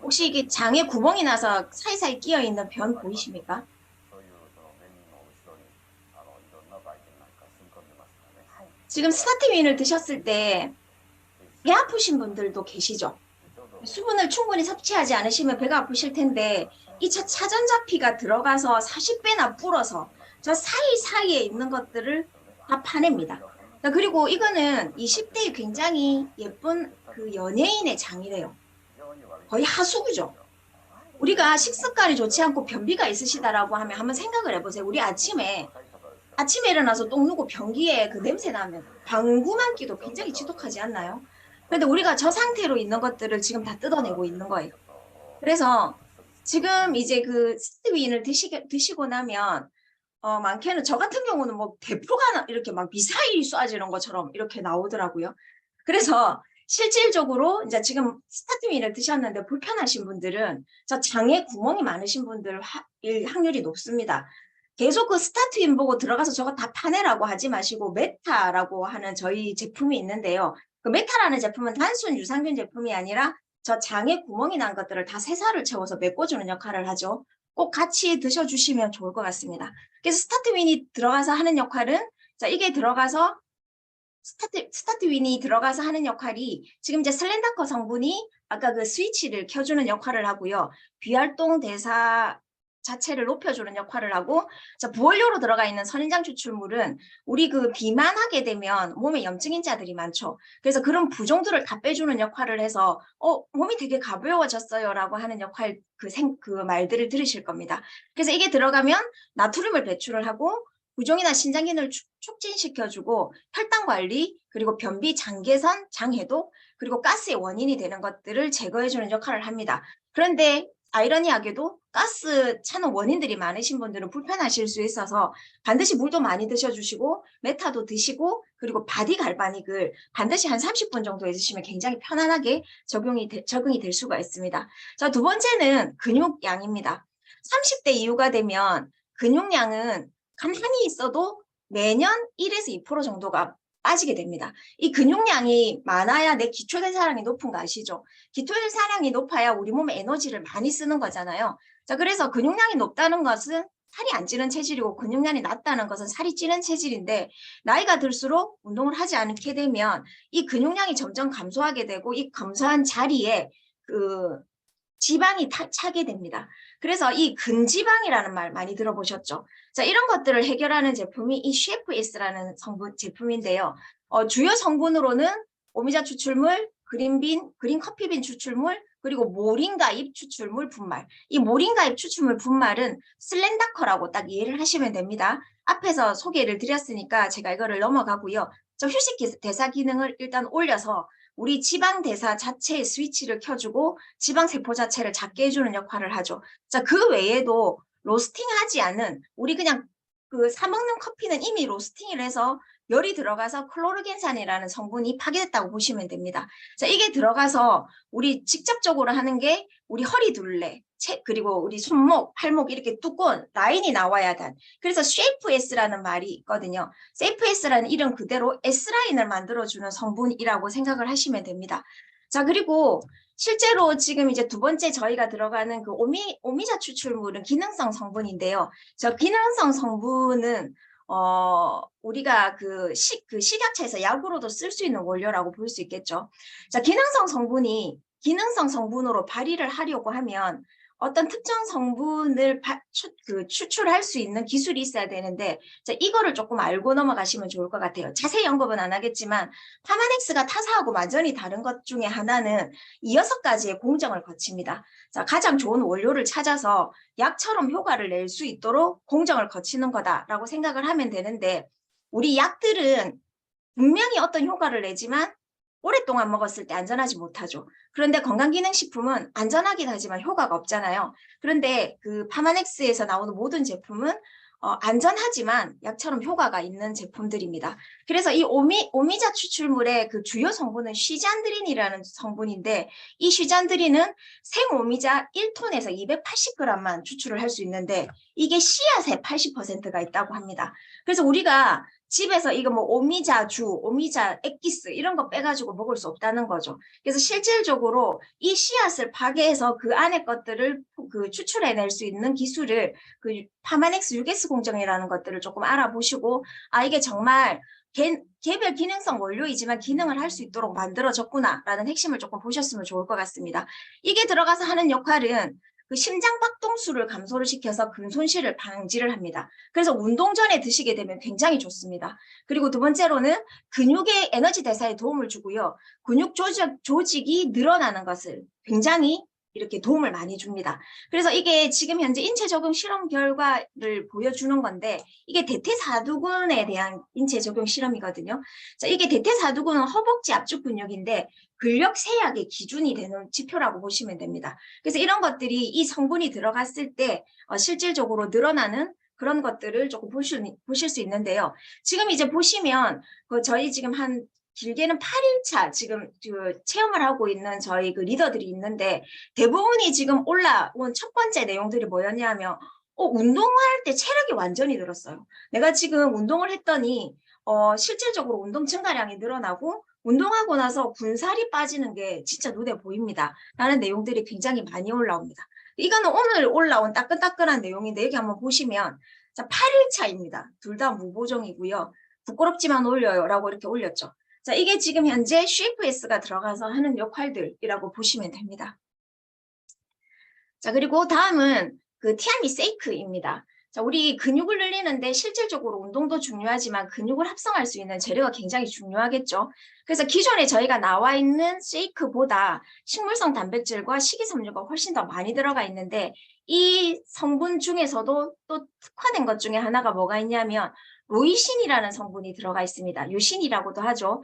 혹시 이게 장에 구멍이 나서 사이사이 끼어 있는 변 보이십니까? 지금 스타티윈을 드셨을 때 배 아프신 분들도 계시죠? 수분을 충분히 섭취하지 않으시면 배가 아프실 텐데 이 차전자피가 들어가서 40배나 불어서 저 사이사이에 있는 것들을 다 파냅니다. 그리고 이거는 20대의 굉장히 예쁜 그 연예인의 장이래요. 거의 하수구죠. 우리가 식습관이 좋지 않고 변비가 있으시다라고 하면 한번 생각을 해보세요. 우리 아침에 일어나서 똥 누고 변기에 그 냄새 나면 방구만 끼도 굉장히 지독하지 않나요? 근데 우리가 저 상태로 있는 것들을 지금 다 뜯어내고 있는 거예요. 그래서 지금 이제 그 스티윈을 드시고 나면 많게는 저 같은 경우는 뭐 대포가 이렇게 막 미사일이 쏴지는 것처럼 이렇게 나오더라고요. 그래서 실질적으로 이제 지금 스타티윈을 드셨는데 불편하신 분들은 저 장에 구멍이 많으신 분들 확률이 높습니다. 계속 그 스타트윈 보고 들어가서 저거 다 파내라고 하지 마시고 메타라고 하는 저희 제품이 있는데요. 그 메타라는 제품은 단순 유산균 제품이 아니라 저 장에 구멍이 난 것들을 다 새살을 채워서 메꿔주는 역할을 하죠. 꼭 같이 드셔주시면 좋을 것 같습니다. 그래서 스타트윈이 들어가서 하는 역할은 자 이게 들어가서 스타트윈이 들어가서 하는 역할이 지금 이제 슬렌다커 성분이 아까 그 스위치를 켜주는 역할을 하고요. 비활동 대사 자체를 높여주는 역할을 하고 자 부원료로 들어가 있는 선인장 추출물은 우리 그 비만하게 되면 몸에 염증인자들이 많죠. 그래서 그런 부종들을 다 빼주는 역할을 해서 몸이 되게 가벼워졌어요 라고 하는 역할 그 말들을 들으실 겁니다. 그래서 이게 들어가면 나트륨을 배출을 하고 부종이나 신장 기능을 촉진시켜주고 혈당 관리 그리고 변비 장 개선 장 해독 그리고 가스의 원인이 되는 것들을 제거해주는 역할을 합니다. 그런데 아이러니하게도 가스 차는 원인들이 많으신 분들은 불편하실 수 있어서 반드시 물도 많이 드셔주시고 메타도 드시고 그리고 바디 갈바닉을 반드시 한 30분 정도 해주시면 굉장히 편안하게 적응이 될 수가 있습니다. 자, 두 번째는 근육량입니다. 30대 이후가 되면 근육량은 가만히 있어도 매년 1에서 2% 정도가 빠지게 됩니다. 이 근육량이 많아야 내 기초대사량이 높은 거 아시죠? 기초대사량이 높아야 우리 몸에 에너지를 많이 쓰는 거잖아요. 자, 그래서 근육량이 높다는 것은 살이 안 찌는 체질이고 근육량이 낮다는 것은 살이 찌는 체질인데 나이가 들수록 운동을 하지 않게 되면 이 근육량이 점점 감소하게 되고 이 감소한 자리에 그 지방이 차게 됩니다. 그래서 이 근지방이라는 말 많이 들어보셨죠? 자, 이런 것들을 해결하는 제품이 이 CFS라는 성분 제품인데요. 주요 성분으로는 오미자 추출물, 그린 커피빈 추출물, 그리고 모링가 잎 추출물 분말. 이 모링가 잎 추출물 분말은 슬렌다커라고 딱 이해를 하시면 됩니다. 앞에서 소개를 드렸으니까 제가 이거를 넘어가고요. 저 휴식 대사 기능을 일단 올려서 우리 지방 대사 자체의 스위치를 켜주고 지방 세포 자체를 작게 해주는 역할을 하죠. 자, 그 외에도 로스팅하지 않은 우리 그냥 그 사 먹는 커피는 이미 로스팅을 해서 열이 들어가서 클로르겐산이라는 성분이 파괴됐다고 보시면 됩니다. 자, 이게 들어가서 우리 직접적으로 하는 게 우리 허리 둘레, 그리고 우리 손목, 팔목 이렇게 두꺼운 라인이 나와야 돼. 그래서 쉐이프 S라는 말이 있거든요. 쉐이프 S라는 이름 그대로 S라인을 만들어주는 성분이라고 생각을 하시면 됩니다. 자, 그리고 실제로 지금 이제 두 번째 저희가 들어가는 그 오미자 추출물은 기능성 성분인데요. 저 기능성 성분은 우리가 그 식약처에서 약으로도 쓸 수 있는 원료라고 볼 수 있겠죠. 자, 기능성 성분이 기능성 성분으로 발휘를 하려고 하면 어떤 특정 성분을 추출할 수 있는 기술이 있어야 되는데, 자, 이거를 조금 알고 넘어가시면 좋을 것 같아요. 자세히 언급은 안 하겠지만 파마넥스가 타사하고 완전히 다른 것 중에 하나는 이 6가지의 공정을 거칩니다. 자, 가장 좋은 원료를 찾아서 약처럼 효과를 낼 수 있도록 공정을 거치는 거다라고 생각을 하면 되는데, 우리 약들은 분명히 어떤 효과를 내지만 오랫동안 먹었을 때 안전하지 못하죠. 그런데 건강기능식품은 안전하긴 하지만 효과가 없잖아요. 그런데 그 파마넥스에서 나오는 모든 제품은 안전하지만 약처럼 효과가 있는 제품들입니다. 그래서 이 오미자 추출물의 그 주요 성분은 쉬잔드린이라는 성분인데, 이 쉬잔드린은 생오미자 1톤에서 280g만 추출을 할 수 있는데 이게 씨앗의 80%가 있다고 합니다. 그래서 우리가 집에서 이거 뭐 오미자주, 오미자 액기스 이런 거 빼가지고 먹을 수 없다는 거죠. 그래서 실질적으로 이 씨앗을 파괴해서 그 안에 것들을 추출해낼 수 있는 기술을 그 파마넥스 6S 공정이라는 것들을 조금 알아보시고, 아, 이게 정말 개별 기능성 원료이지만 기능을 할 수 있도록 만들어졌구나라는 핵심을 조금 보셨으면 좋을 것 같습니다. 이게 들어가서 하는 역할은 그 심장 박동수를 감소를 시켜서 근손실을 방지를 합니다. 그래서 운동 전에 드시게 되면 굉장히 좋습니다. 그리고 두 번째로는 근육의 에너지 대사에 도움을 주고요. 근육 조직이 늘어나는 것을 굉장히 이렇게 도움을 많이 줍니다. 그래서 이게 지금 현재 인체 적용 실험 결과를 보여주는 건데, 이게 대퇴사두근에 대한 인체 적용 실험이거든요. 자, 이게 대퇴사두근은 허벅지 압축 근육인데 근력 세약의 기준이 되는 지표라고 보시면 됩니다. 그래서 이런 것들이 이 성분이 들어갔을 때 실질적으로 늘어나는 그런 것들을 조금 보실 수 있는데요. 지금 이제 보시면 저희 지금 한 길게는 8일차 지금 그 체험을 하고 있는 저희 그 리더들이 있는데, 대부분이 지금 올라온 첫 번째 내용들이 뭐였냐면 운동할 때 체력이 완전히 늘었어요. 내가 지금 운동을 했더니 실질적으로 운동 증가량이 늘어나고 운동하고 나서 군살이 빠지는 게 진짜 눈에 보입니다. 라는 내용들이 굉장히 많이 올라옵니다. 이거는 오늘 올라온 따끈따끈한 내용인데, 여기 한번 보시면 자, 8일차입니다. 둘 다 무보정이고요. 부끄럽지만 올려요 라고 이렇게 올렸죠. 자, 이게 지금 현재 쉐이프S가 들어가서 하는 역할들이라고 보시면 됩니다. 자, 그리고 다음은 그 티아미 세이크입니다. 자, 우리 근육을 늘리는데 실질적으로 운동도 중요하지만 근육을 합성할 수 있는 재료가 굉장히 중요하겠죠. 그래서 기존에 저희가 나와 있는 쉐이크보다 식물성 단백질과 식이섬유가 훨씬 더 많이 들어가 있는데, 이 성분 중에서도 또 특화된 것 중에 하나가 뭐가 있냐면 로이신이라는 성분이 들어가 있습니다. 유신이라고도 하죠.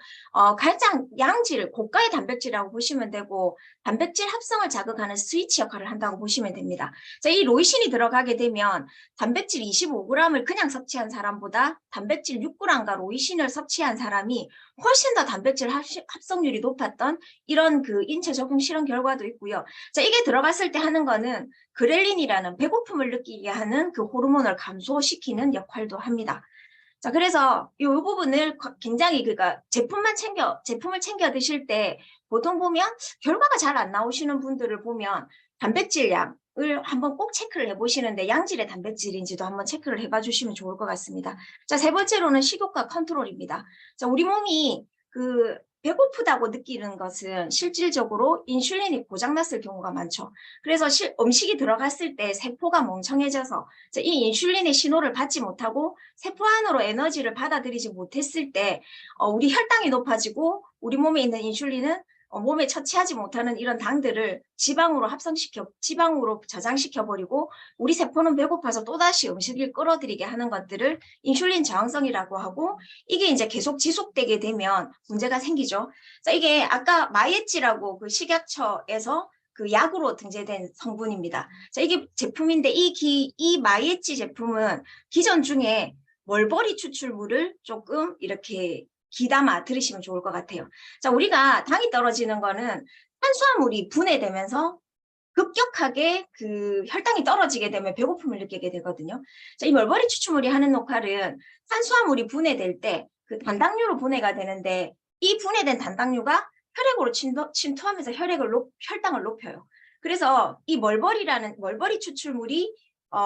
가장 양질, 고가의 단백질이라고 보시면 되고 단백질 합성을 자극하는 스위치 역할을 한다고 보시면 됩니다. 자, 이 로이신이 들어가게 되면 단백질 25g을 그냥 섭취한 사람보다 단백질 6g과 로이신을 섭취한 사람이 훨씬 더 단백질 합성률이 높았던 이런 그 인체 적용 실험 결과도 있고요. 자, 이게 들어갔을 때 하는 거는 그렐린이라는 배고픔을 느끼게 하는 그 호르몬을 감소시키는 역할도 합니다. 자, 그래서 이 부분을 굉장히 그러니까 제품을 챙겨 드실 때 보통 보면 결과가 잘 안 나오시는 분들을 보면 단백질 양을 한번 꼭 체크를 해보시는데 양질의 단백질인지도 한번 체크를 해봐 주시면 좋을 것 같습니다. 자, 세 번째로는 식욕과 컨트롤입니다. 자, 우리 몸이 그 배고프다고 느끼는 것은 실질적으로 인슐린이 고장났을 경우가 많죠. 그래서 음식이 들어갔을 때 세포가 멍청해져서 이 인슐린의 신호를 받지 못하고 세포 안으로 에너지를 받아들이지 못했을 때 우리 혈당이 높아지고 우리 몸에 있는 인슐린은 몸에 처치하지 못하는 이런 당들을 지방으로 저장시켜버리고 우리 세포는 배고파서 또다시 음식을 끌어들이게 하는 것들을 인슐린 저항성이라고 하고, 이게 이제 계속 지속되게 되면 문제가 생기죠. 자, 이게 아까 마예찌라고 그 식약처에서 그 약으로 등재된 성분입니다. 자, 이게 제품인데 이 마예찌 제품은 기존 중에 멀버리 추출물을 조금 이렇게 귀담아 들으시면 좋을 것 같아요. 자, 우리가 당이 떨어지는 거는 탄수화물이 분해되면서 급격하게 그 혈당이 떨어지게 되면 배고픔을 느끼게 되거든요. 자, 이 멀버리 추출물이 하는 역할은 탄수화물이 분해될 때 그 단당류로 분해가 되는데 이 분해된 단당류가 혈액으로 침투하면서 혈당을 높여요. 그래서 이 멀버리 추출물이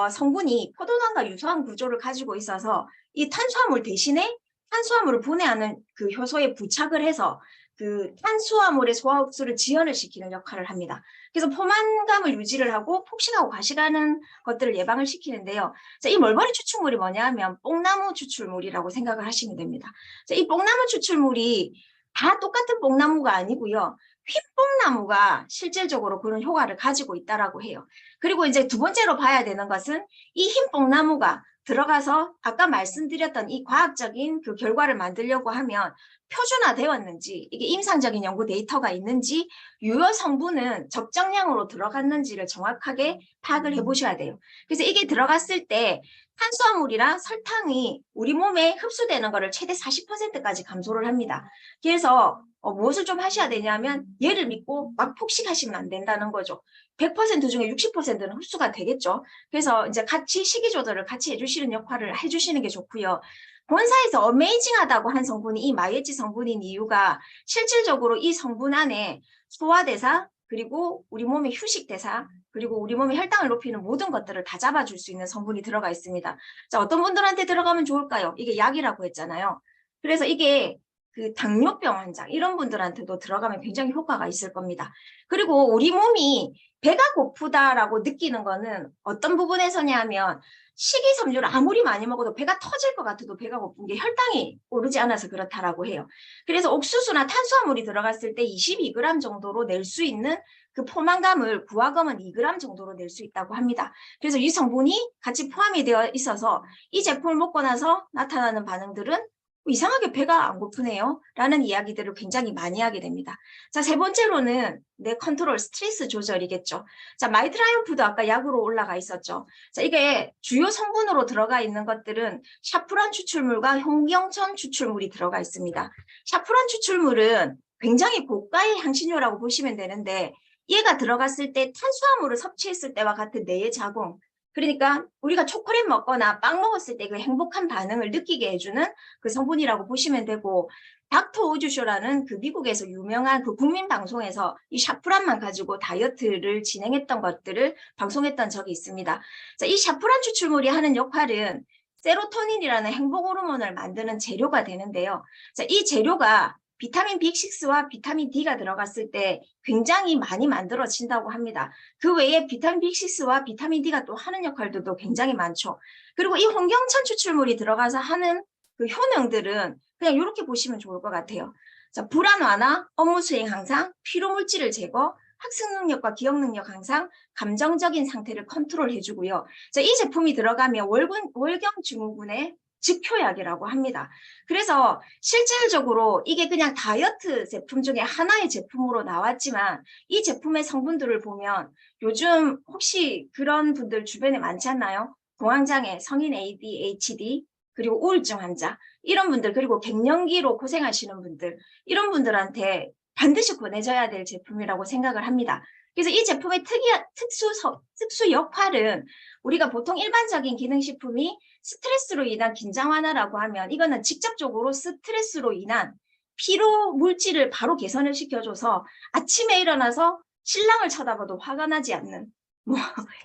성분이 포도당과 유사한 구조를 가지고 있어서 이 탄수화물 대신에 탄수화물을 분해하는 그 효소에 부착을 해서 그 탄수화물의 소화 흡수를 지연을 시키는 역할을 합니다. 그래서 포만감을 유지를 하고 폭식하고 과식하는 것들을 예방을 시키는데요. 자, 이 멀버리 추출물이 뭐냐 하면 뽕나무 추출물이라고 생각을 하시면 됩니다. 자, 이 뽕나무 추출물이 다 똑같은 뽕나무가 아니고요. 흰뽕나무가 실질적으로 그런 효과를 가지고 있다라고 해요. 그리고 이제 두 번째로 봐야 되는 것은 이 흰뽕나무가 들어가서 아까 말씀드렸던 이 과학적인 그 결과를 만들려고 하면 표준화되었는지, 이게 임상적인 연구 데이터가 있는지, 유효 성분은 적정량으로 들어갔는지를 정확하게 파악을 해보셔야 돼요. 그래서 이게 들어갔을 때 탄수화물이랑 설탕이 우리 몸에 흡수되는 것을 최대 40%까지 감소를 합니다. 그래서 무엇을 좀 하셔야 되냐면 얘를 믿고 막 폭식하시면 안 된다는 거죠. 100% 중에 60%는 흡수가 되겠죠. 그래서 이제 같이 식이 조절을 같이 해주시는 역할을 해주시는 게 좋고요. 본사에서 어메이징하다고 한 성분이 이 마이에치 성분인 이유가 실질적으로 이 성분 안에 소화대사, 그리고 우리 몸의 휴식대사, 그리고 우리 몸의 혈당을 높이는 모든 것들을 다 잡아줄 수 있는 성분이 들어가 있습니다. 자, 어떤 분들한테 들어가면 좋을까요? 이게 약이라고 했잖아요. 그래서 이게 그 당뇨병 환자 이런 분들한테도 들어가면 굉장히 효과가 있을 겁니다. 그리고 우리 몸이 배가 고프다라고 느끼는 거는 어떤 부분에서냐 하면 식이섬유를 아무리 많이 먹어도 배가 터질 것 같아도 배가 고픈 게 혈당이 오르지 않아서 그렇다라고 해요. 그래서 옥수수나 탄수화물이 들어갔을 때 22g 정도로 낼 수 있는 그 포만감을 구화검은 2g 정도로 낼 수 있다고 합니다. 그래서 이 성분이 같이 포함이 되어 있어서 이 제품을 먹고 나서 나타나는 반응들은 이상하게 배가 안 고프네요 라는 이야기들을 굉장히 많이 하게 됩니다. 자, 세 번째로는 내 컨트롤 스트레스 조절이겠죠. 자, 마이트라이오프도 아까 약으로 올라가 있었죠. 자, 이게 주요 성분으로 들어가 있는 것들은 샤프란 추출물과 홍경천 추출물이 들어가 있습니다. 샤프란 추출물은 굉장히 고가의 향신료라고 보시면 되는데 얘가 들어갔을 때 탄수화물을 섭취했을 때와 같은 뇌의 자궁, 그러니까 우리가 초콜릿 먹거나 빵 먹었을 때 그 행복한 반응을 느끼게 해주는 그 성분이라고 보시면 되고, 닥터 오주쇼라는 그 미국에서 유명한 그 국민 방송에서 이 샤프란만 가지고 다이어트를 진행했던 것들을 방송했던 적이 있습니다. 자, 이 샤프란 추출물이 하는 역할은 세로토닌이라는 행복 호르몬을 만드는 재료가 되는데요. 자, 이 재료가 비타민 B6와 비타민 D가 들어갔을 때 굉장히 많이 만들어진다고 합니다. 그 외에 비타민 B6와 비타민 D가 또 하는 역할들도 굉장히 많죠. 그리고 이 홍경천 추출물이 들어가서 하는 그 효능들은 그냥 이렇게 보시면 좋을 것 같아요. 자, 불안 완화, 업무 수행 향상, 피로 물질을 제거, 학습 능력과 기억 능력 향상, 감정적인 상태를 컨트롤해주고요. 자, 이 제품이 들어가면 월경 증후군의 직효약이라고 합니다. 그래서 실질적으로 이게 그냥 다이어트 제품 중에 하나의 제품으로 나왔지만 이 제품의 성분들을 보면 요즘 혹시 그런 분들 주변에 많지 않나요? 공황장애, 성인 ADHD, 그리고 우울증 환자 이런 분들, 그리고 갱년기로 고생하시는 분들, 이런 분들한테 반드시 권해줘야 될 제품이라고 생각을 합니다. 그래서 이 제품의 특수 역할은 우리가 보통 일반적인 기능식품이 스트레스로 인한 긴장 완화라고 하면 이거는 직접적으로 스트레스로 인한 피로 물질을 바로 개선을 시켜줘서 아침에 일어나서 신랑을 쳐다봐도 화가 나지 않는 뭐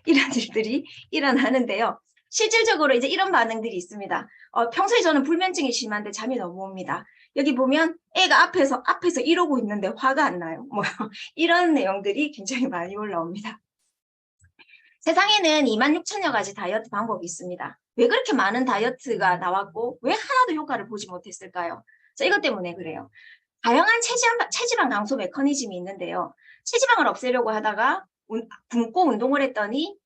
이런 일들이 일어나는데요. 실질적으로 이제 이런 반응들이 있습니다. 평소에 저는 불면증이 심한데 잠이 너무 옵니다. 여기 보면 애가 앞에서 이러고 있는데 화가 안 나요. 뭐 이런 내용들이 굉장히 많이 올라옵니다. 세상에는 26,000여 가지 다이어트 방법이 있습니다. 왜 그렇게 많은 다이어트가 나왔고 왜 하나도 효과를 보지 못했을까요? 자, 이것 때문에 그래요. 다양한 체지방 감소 메커니즘이 있는데요. 체지방을 없애려고 하다가 굶고 운동을 했더니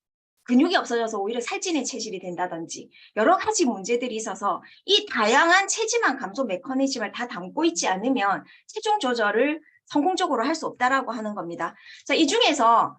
근육이 없어져서 오히려 살찌는 체질이 된다든지 여러 가지 문제들이 있어서 이 다양한 체지방 감소 메커니즘을 다 담고 있지 않으면 체중 조절을 성공적으로 할 수 없다라고 하는 겁니다. 자, 이 중에서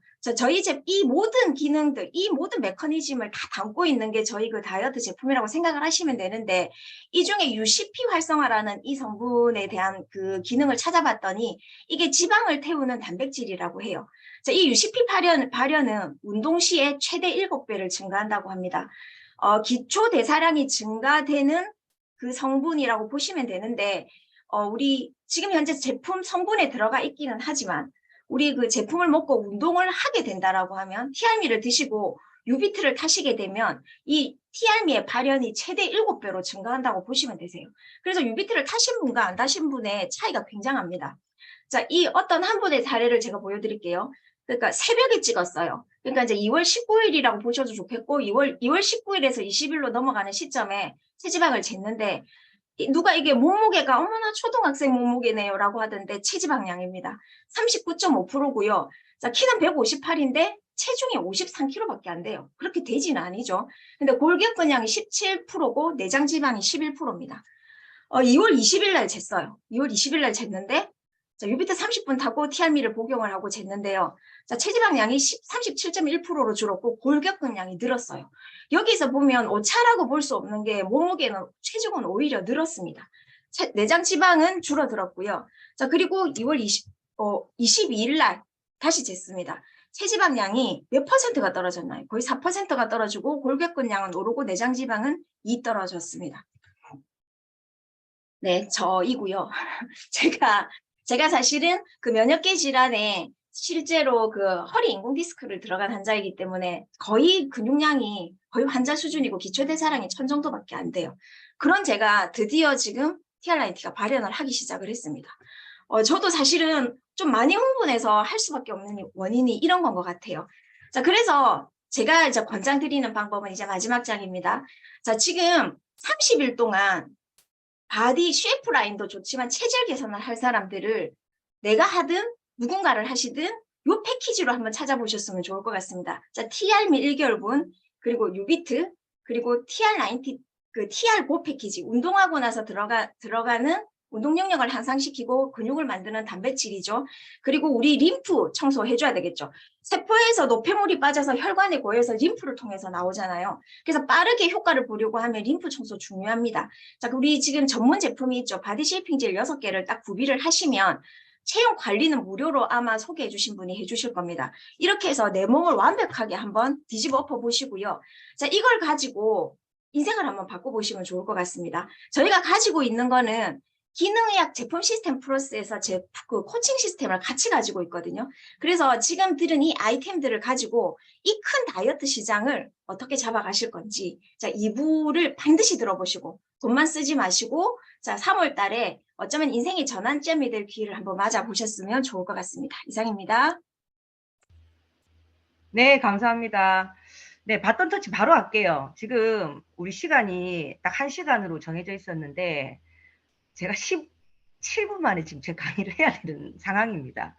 이 모든 기능들, 이 모든 메커니즘을 다 담고 있는 게 저희 그 다이어트 제품이라고 생각을 하시면 되는데, 이 중에 UCP 활성화라는 이 성분에 대한 그 기능을 찾아봤더니 이게 지방을 태우는 단백질이라고 해요. 이 UCP 발현은 운동 시에 최대 7배를 증가한다고 합니다. 기초 대사량이 증가되는 그 성분이라고 보시면 되는데, 우리 지금 현재 제품 성분에 들어가 있기는 하지만 우리 그 제품을 먹고 운동을 하게 된다라고 하면 TRM를 드시고 유비트를 타시게 되면 이 TRM의 발현이 최대 7배로 증가한다고 보시면 되세요. 그래서 유비트를 타신 분과 안 타신 분의 차이가 굉장합니다. 이 어떤 한 분의 사례를 제가 보여드릴게요. 그러니까 새벽에 찍었어요. 그러니까 이제 2월 19일이라고 보셔도 좋겠고 2월 19일에서 20일로 넘어가는 시점에 체지방을 쟀는데 누가 이게 몸무게가 어머나 초등학생 몸무게네요 라고 하던데 체지방량입니다. 39.5%고요. 키는 158인데 체중이 53kg밖에 안 돼요. 그렇게 되지는 아니죠. 근데 골격근량이 17%고 내장 지방이 11%입니다. 2월 20일 날 쟀어요. 2월 20일 날 쟀는데 유비트 30분 타고 TRM를 복용을 하고 쟀는데요. 체지방량이 37.1%로 줄었고 골격근량이 늘었어요. 여기서 보면 오차라고 볼 수 없는 게 몸무게는 체중은 오히려 늘었습니다. 내장 지방은 줄어들었고요. 그리고 2월 22일 날 다시 쟀습니다. 체지방량이 몇 퍼센트가 떨어졌나요? 거의 4%가 떨어지고 골격근량은 오르고 내장 지방은 2 떨어졌습니다. 네, 저이고요. 제가 사실은 그 면역계 질환에 실제로 그 허리 인공 디스크를 들어간 환자이기 때문에 거의 근육량이 거의 환자 수준이고 기초대사량이 1000 정도밖에 안 돼요. 그런 제가 드디어 지금 TR90가 발현을 하기 시작을 했습니다. 저도 사실은 좀 많이 흥분해서 할 수밖에 없는 원인이 이런 건 것 같아요. 그래서 제가 이제 권장드리는 방법은 이제 마지막 장입니다. 지금 30일 동안 바디 쉐이프 라인도 좋지만 체질 개선을 할 사람들을 내가 하든 누군가를 하시든 요 패키지로 한번 찾아보셨으면 좋을 것 같습니다. TR미 1개월분, 그리고 유비트, 그리고 TR90, 그 TR5 패키지, 운동하고 나서 들어가는 운동 능력을 향상시키고 근육을 만드는 단백질이죠. 그리고 우리 림프 청소해줘야 되겠죠. 세포에서 노폐물이 빠져서 혈관에 고여서 림프를 통해서 나오잖아요. 그래서 빠르게 효과를 보려고 하면 림프 청소 중요합니다. 우리 지금 전문 제품이 있죠. 바디 쉐이핑 젤 6개를 딱 구비를 하시면 체형 관리는 무료로 아마 소개해 주신 분이 해 주실 겁니다. 이렇게 해서 내 몸을 완벽하게 한번 뒤집어 엎어 보시고요. 이걸 가지고 인생을 한번 바꿔보시면 좋을 것 같습니다. 저희가 가지고 있는 거는 기능의학 제품 시스템 플러스에서 그 코칭 시스템을 같이 가지고 있거든요. 그래서 지금 들은 이 아이템들을 가지고 이 큰 다이어트 시장을 어떻게 잡아가실 건지 2부를 반드시 들어보시고 돈만 쓰지 마시고 3월 달에 어쩌면 인생의 전환점이 될 기회를 한번 맞아보셨으면 좋을 것 같습니다. 이상입니다. 네, 감사합니다. 네, 바톤 터치 바로 할게요. 지금 우리 시간이 딱 1시간으로 정해져 있었는데 제가 17분 만에 지금 제 강의를 해야 되는 상황입니다.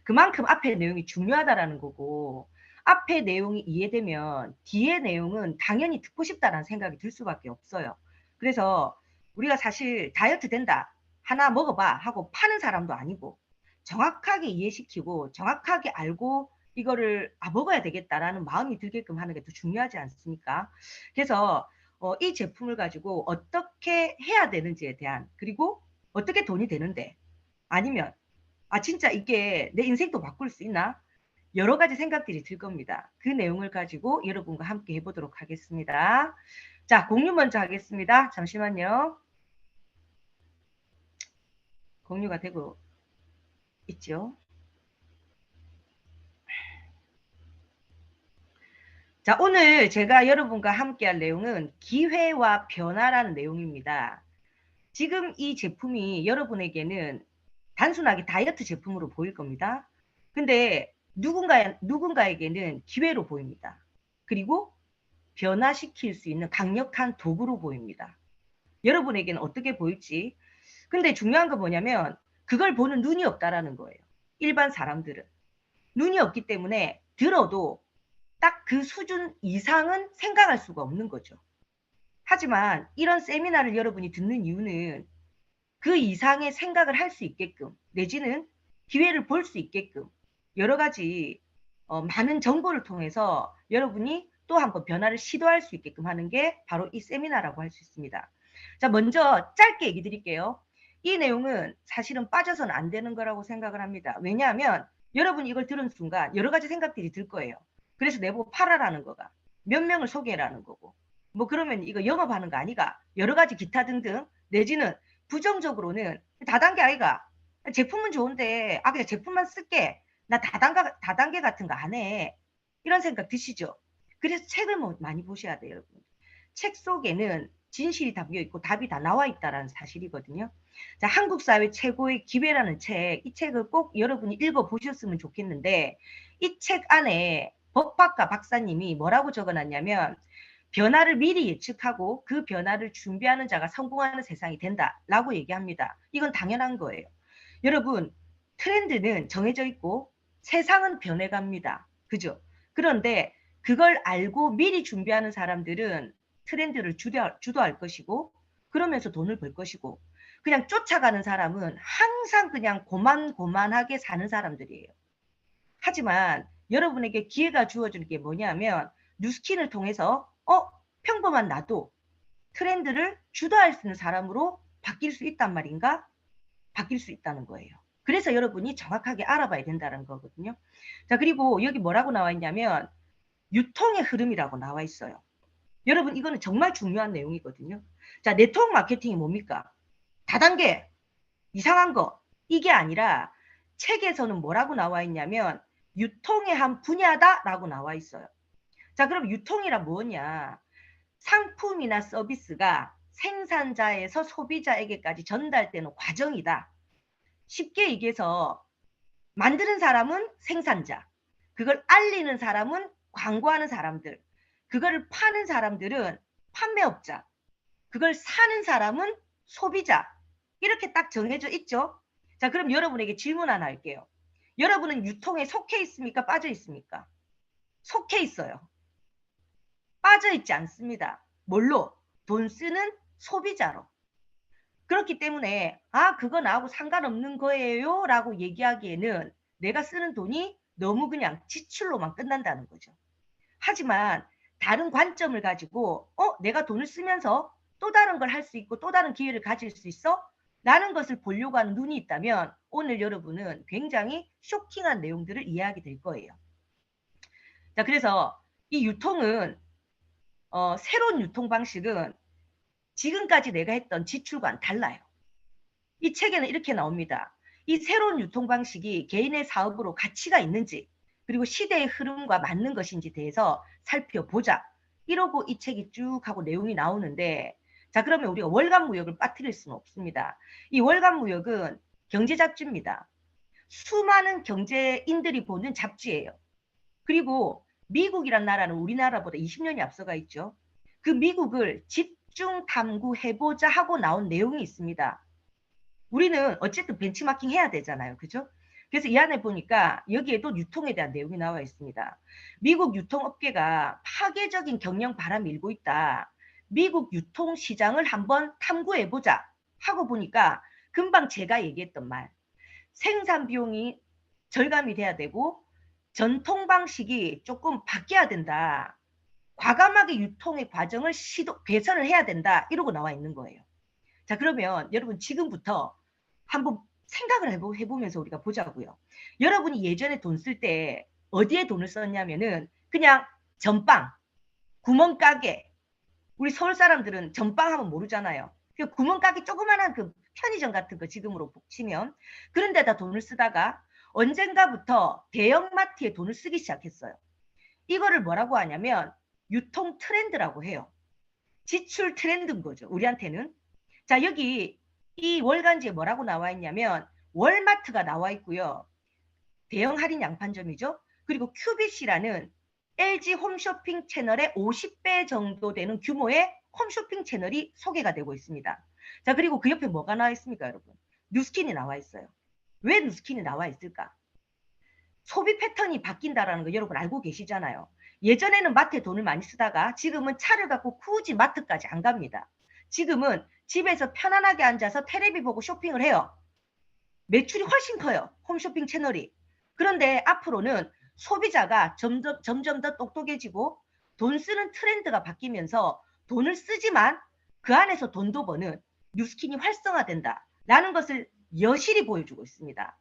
그만큼 앞에 내용이 중요하다라는 거고 앞에 내용이 이해되면 뒤에 내용은 당연히 듣고 싶다라는 생각이 들 수밖에 없어요. 그래서 우리가 사실 다이어트 된다, 하나 먹어봐 하고 파는 사람도 아니고 정확하게 이해시키고 정확하게 알고 이거를 먹어야 되겠다라는 마음이 들게끔 하는 게 더 중요하지 않습니까? 그래서 이 제품을 가지고 어떻게 해야 되는지에 대한, 그리고 어떻게 돈이 되는데, 아니면 진짜 이게 내 인생도 바꿀 수 있나? 여러 가지 생각들이 들 겁니다. 그 내용을 가지고 여러분과 함께 해보도록 하겠습니다. 자, 공유 먼저 하겠습니다. 잠시만요. 공유가 되고 있죠. 자, 오늘 제가 여러분과 함께 할 내용은 기회와 변화라는 내용입니다. 지금 이 제품이 여러분에게는 단순하게 다이어트 제품으로 보일 겁니다. 근데 누군가에게는 기회로 보입니다. 그리고 변화시킬 수 있는 강력한 도구로 보입니다. 여러분에게는 어떻게 보일지. 근데 중요한 건 뭐냐면 그걸 보는 눈이 없다라는 거예요. 일반 사람들은. 눈이 없기 때문에 들어도 딱 그 수준 이상은 생각할 수가 없는 거죠. 하지만 이런 세미나를 여러분이 듣는 이유는 그 이상의 생각을 할 수 있게끔, 내지는 기회를 볼 수 있게끔 여러 가지 많은 정보를 통해서 여러분이 또 한번 변화를 시도할 수 있게끔 하는 게 바로 이 세미나라고 할 수 있습니다. 자, 먼저 짧게 얘기 드릴게요. 이 내용은 사실은 빠져서는 안 되는 거라고 생각을 합니다. 왜냐하면 여러분이 이걸 들은 순간 여러 가지 생각들이 들 거예요. 그래서 내보고 팔아라는 거가 몇 명을 소개해라는 거고 뭐 그러면 이거 영업하는 거 아니가 여러 가지 기타 등등 내지는 부정적으로는 다단계 아이가 제품은 좋은데 그냥 제품만 쓸게 나 다단계 같은 거 안 해 이런 생각 드시죠. 그래서 책을 많이 보셔야 돼요. 여러분. 책 속에는 진실이 담겨 있고 답이 다 나와 있다는 사실이거든요. 자, 한국 사회 최고의 기회라는 책, 이 책을 꼭 여러분이 읽어보셨으면 좋겠는데 이 책 안에 법학과 박사님이 뭐라고 적어놨냐면 변화를 미리 예측하고 그 변화를 준비하는 자가 성공하는 세상이 된다라고 얘기합니다. 이건 당연한 거예요. 여러분, 트렌드는 정해져 있고 세상은 변해갑니다. 그죠? 그런데 그걸 알고 미리 준비하는 사람들은 트렌드를 주도할 것이고 그러면서 돈을 벌 것이고 그냥 쫓아가는 사람은 항상 그냥 고만고만하게 사는 사람들이에요. 하지만 여러분에게 기회가 주어지는 게 뭐냐면 뉴스킨을 통해서 평범한 나도 트렌드를 주도할 수 있는 사람으로 바뀔 수 있단 말인가? 바뀔 수 있다는 거예요. 그래서 여러분이 정확하게 알아봐야 된다는 거거든요. 자, 그리고 여기 뭐라고 나와 있냐면 유통의 흐름이라고 나와 있어요. 여러분 이거는 정말 중요한 내용이거든요. 자, 네트워크 마케팅이 뭡니까? 다단계, 이상한 거 이게 아니라 책에서는 뭐라고 나와 있냐면 유통의 한 분야다라고 나와 있어요. 자, 그럼 유통이란 뭐냐? 상품이나 서비스가 생산자에서 소비자에게까지 전달되는 과정이다. 쉽게 얘기해서 만드는 사람은 생산자, 그걸 알리는 사람은 광고하는 사람들, 그거를 파는 사람들은 판매업자, 그걸 사는 사람은 소비자. 이렇게 딱 정해져 있죠. 자, 그럼 여러분에게 질문 하나 할게요. 여러분은 유통에 속해 있습니까? 빠져 있습니까? 속해 있어요. 빠져 있지 않습니다. 뭘로? 돈 쓰는 소비자로. 그렇기 때문에 그거 나하고 상관없는 거예요 라고 얘기하기에는 내가 쓰는 돈이 너무 그냥 지출로만 끝난다는 거죠. 하지만 다른 관점을 가지고 내가 돈을 쓰면서 또 다른 걸 할 수 있고 또 다른 기회를 가질 수 있어? 라는 것을 보려고 하는 눈이 있다면 오늘 여러분은 굉장히 쇼킹한 내용들을 이해하게 될 거예요. 자, 그래서 이 유통은 새로운 유통 방식은 지금까지 내가 했던 지출과는 달라요. 이 책에는 이렇게 나옵니다. 이 새로운 유통 방식이 개인의 사업으로 가치가 있는지 그리고 시대의 흐름과 맞는 것인지 대해서 살펴보자. 이러고 이 책이 쭉 하고 내용이 나오는데 자, 그러면 우리가 월간 무역을 빠뜨릴 수는 없습니다. 이 월간 무역은 경제 잡지입니다. 수많은 경제인들이 보는 잡지예요. 그리고 미국이란 나라는 우리나라보다 20년이 앞서가 있죠. 그 미국을 집중 탐구해보자 하고 나온 내용이 있습니다. 우리는 어쨌든 벤치마킹 해야 되잖아요. 그죠? 그래서 이 안에 보니까 여기에도 유통에 대한 내용이 나와 있습니다. 미국 유통업계가 파괴적인 경영 바람이 일고 있다. 미국 유통시장을 한번 탐구해보자 하고 보니까 금방 제가 얘기했던 말. 생산 비용이 절감이 돼야 되고 전통 방식이 조금 바뀌어야 된다. 과감하게 유통의 과정을 개선을 해야 된다. 이러고 나와 있는 거예요. 자, 그러면 여러분 지금부터 한번 생각을 해보면서 우리가 보자고요. 여러분이 예전에 돈 쓸 때 어디에 돈을 썼냐면은 그냥 전빵, 구멍가게. 우리 서울 사람들은 전빵 하면 모르잖아요. 그 구멍가게 조그만한 그 편의점 같은 거 지금으로 치면 그런 데다 돈을 쓰다가 언젠가부터 대형마트에 돈을 쓰기 시작했어요. 이거를 뭐라고 하냐면 유통 트렌드라고 해요. 지출 트렌드인 거죠. 우리한테는. 자, 여기 이 월간지에 뭐라고 나와 있냐면 월마트가 나와 있고요. 대형 할인 양판점이죠. 그리고 QBC라는 LG 홈쇼핑 채널의 50배 정도 되는 규모의 홈쇼핑 채널이 소개가 되고 있습니다. 자, 그리고 그 옆에 뭐가 나와 있습니까, 여러분? 뉴스킨이 나와 있어요. 왜 뉴스킨이 나와 있을까? 소비 패턴이 바뀐다라는 거 여러분 알고 계시잖아요. 예전에는 마트에 돈을 많이 쓰다가 지금은 차를 갖고 굳이 마트까지 안 갑니다. 지금은 집에서 편안하게 앉아서 테레비 보고 쇼핑을 해요. 매출이 훨씬 커요. 홈쇼핑 채널이. 그런데 앞으로는 소비자가 점점 더 똑똑해지고 돈 쓰는 트렌드가 바뀌면서 돈을 쓰지만 그 안에서 돈도 버는 뉴스킨이 활성화된다라는 것을 여실히 보여주고 있습니다.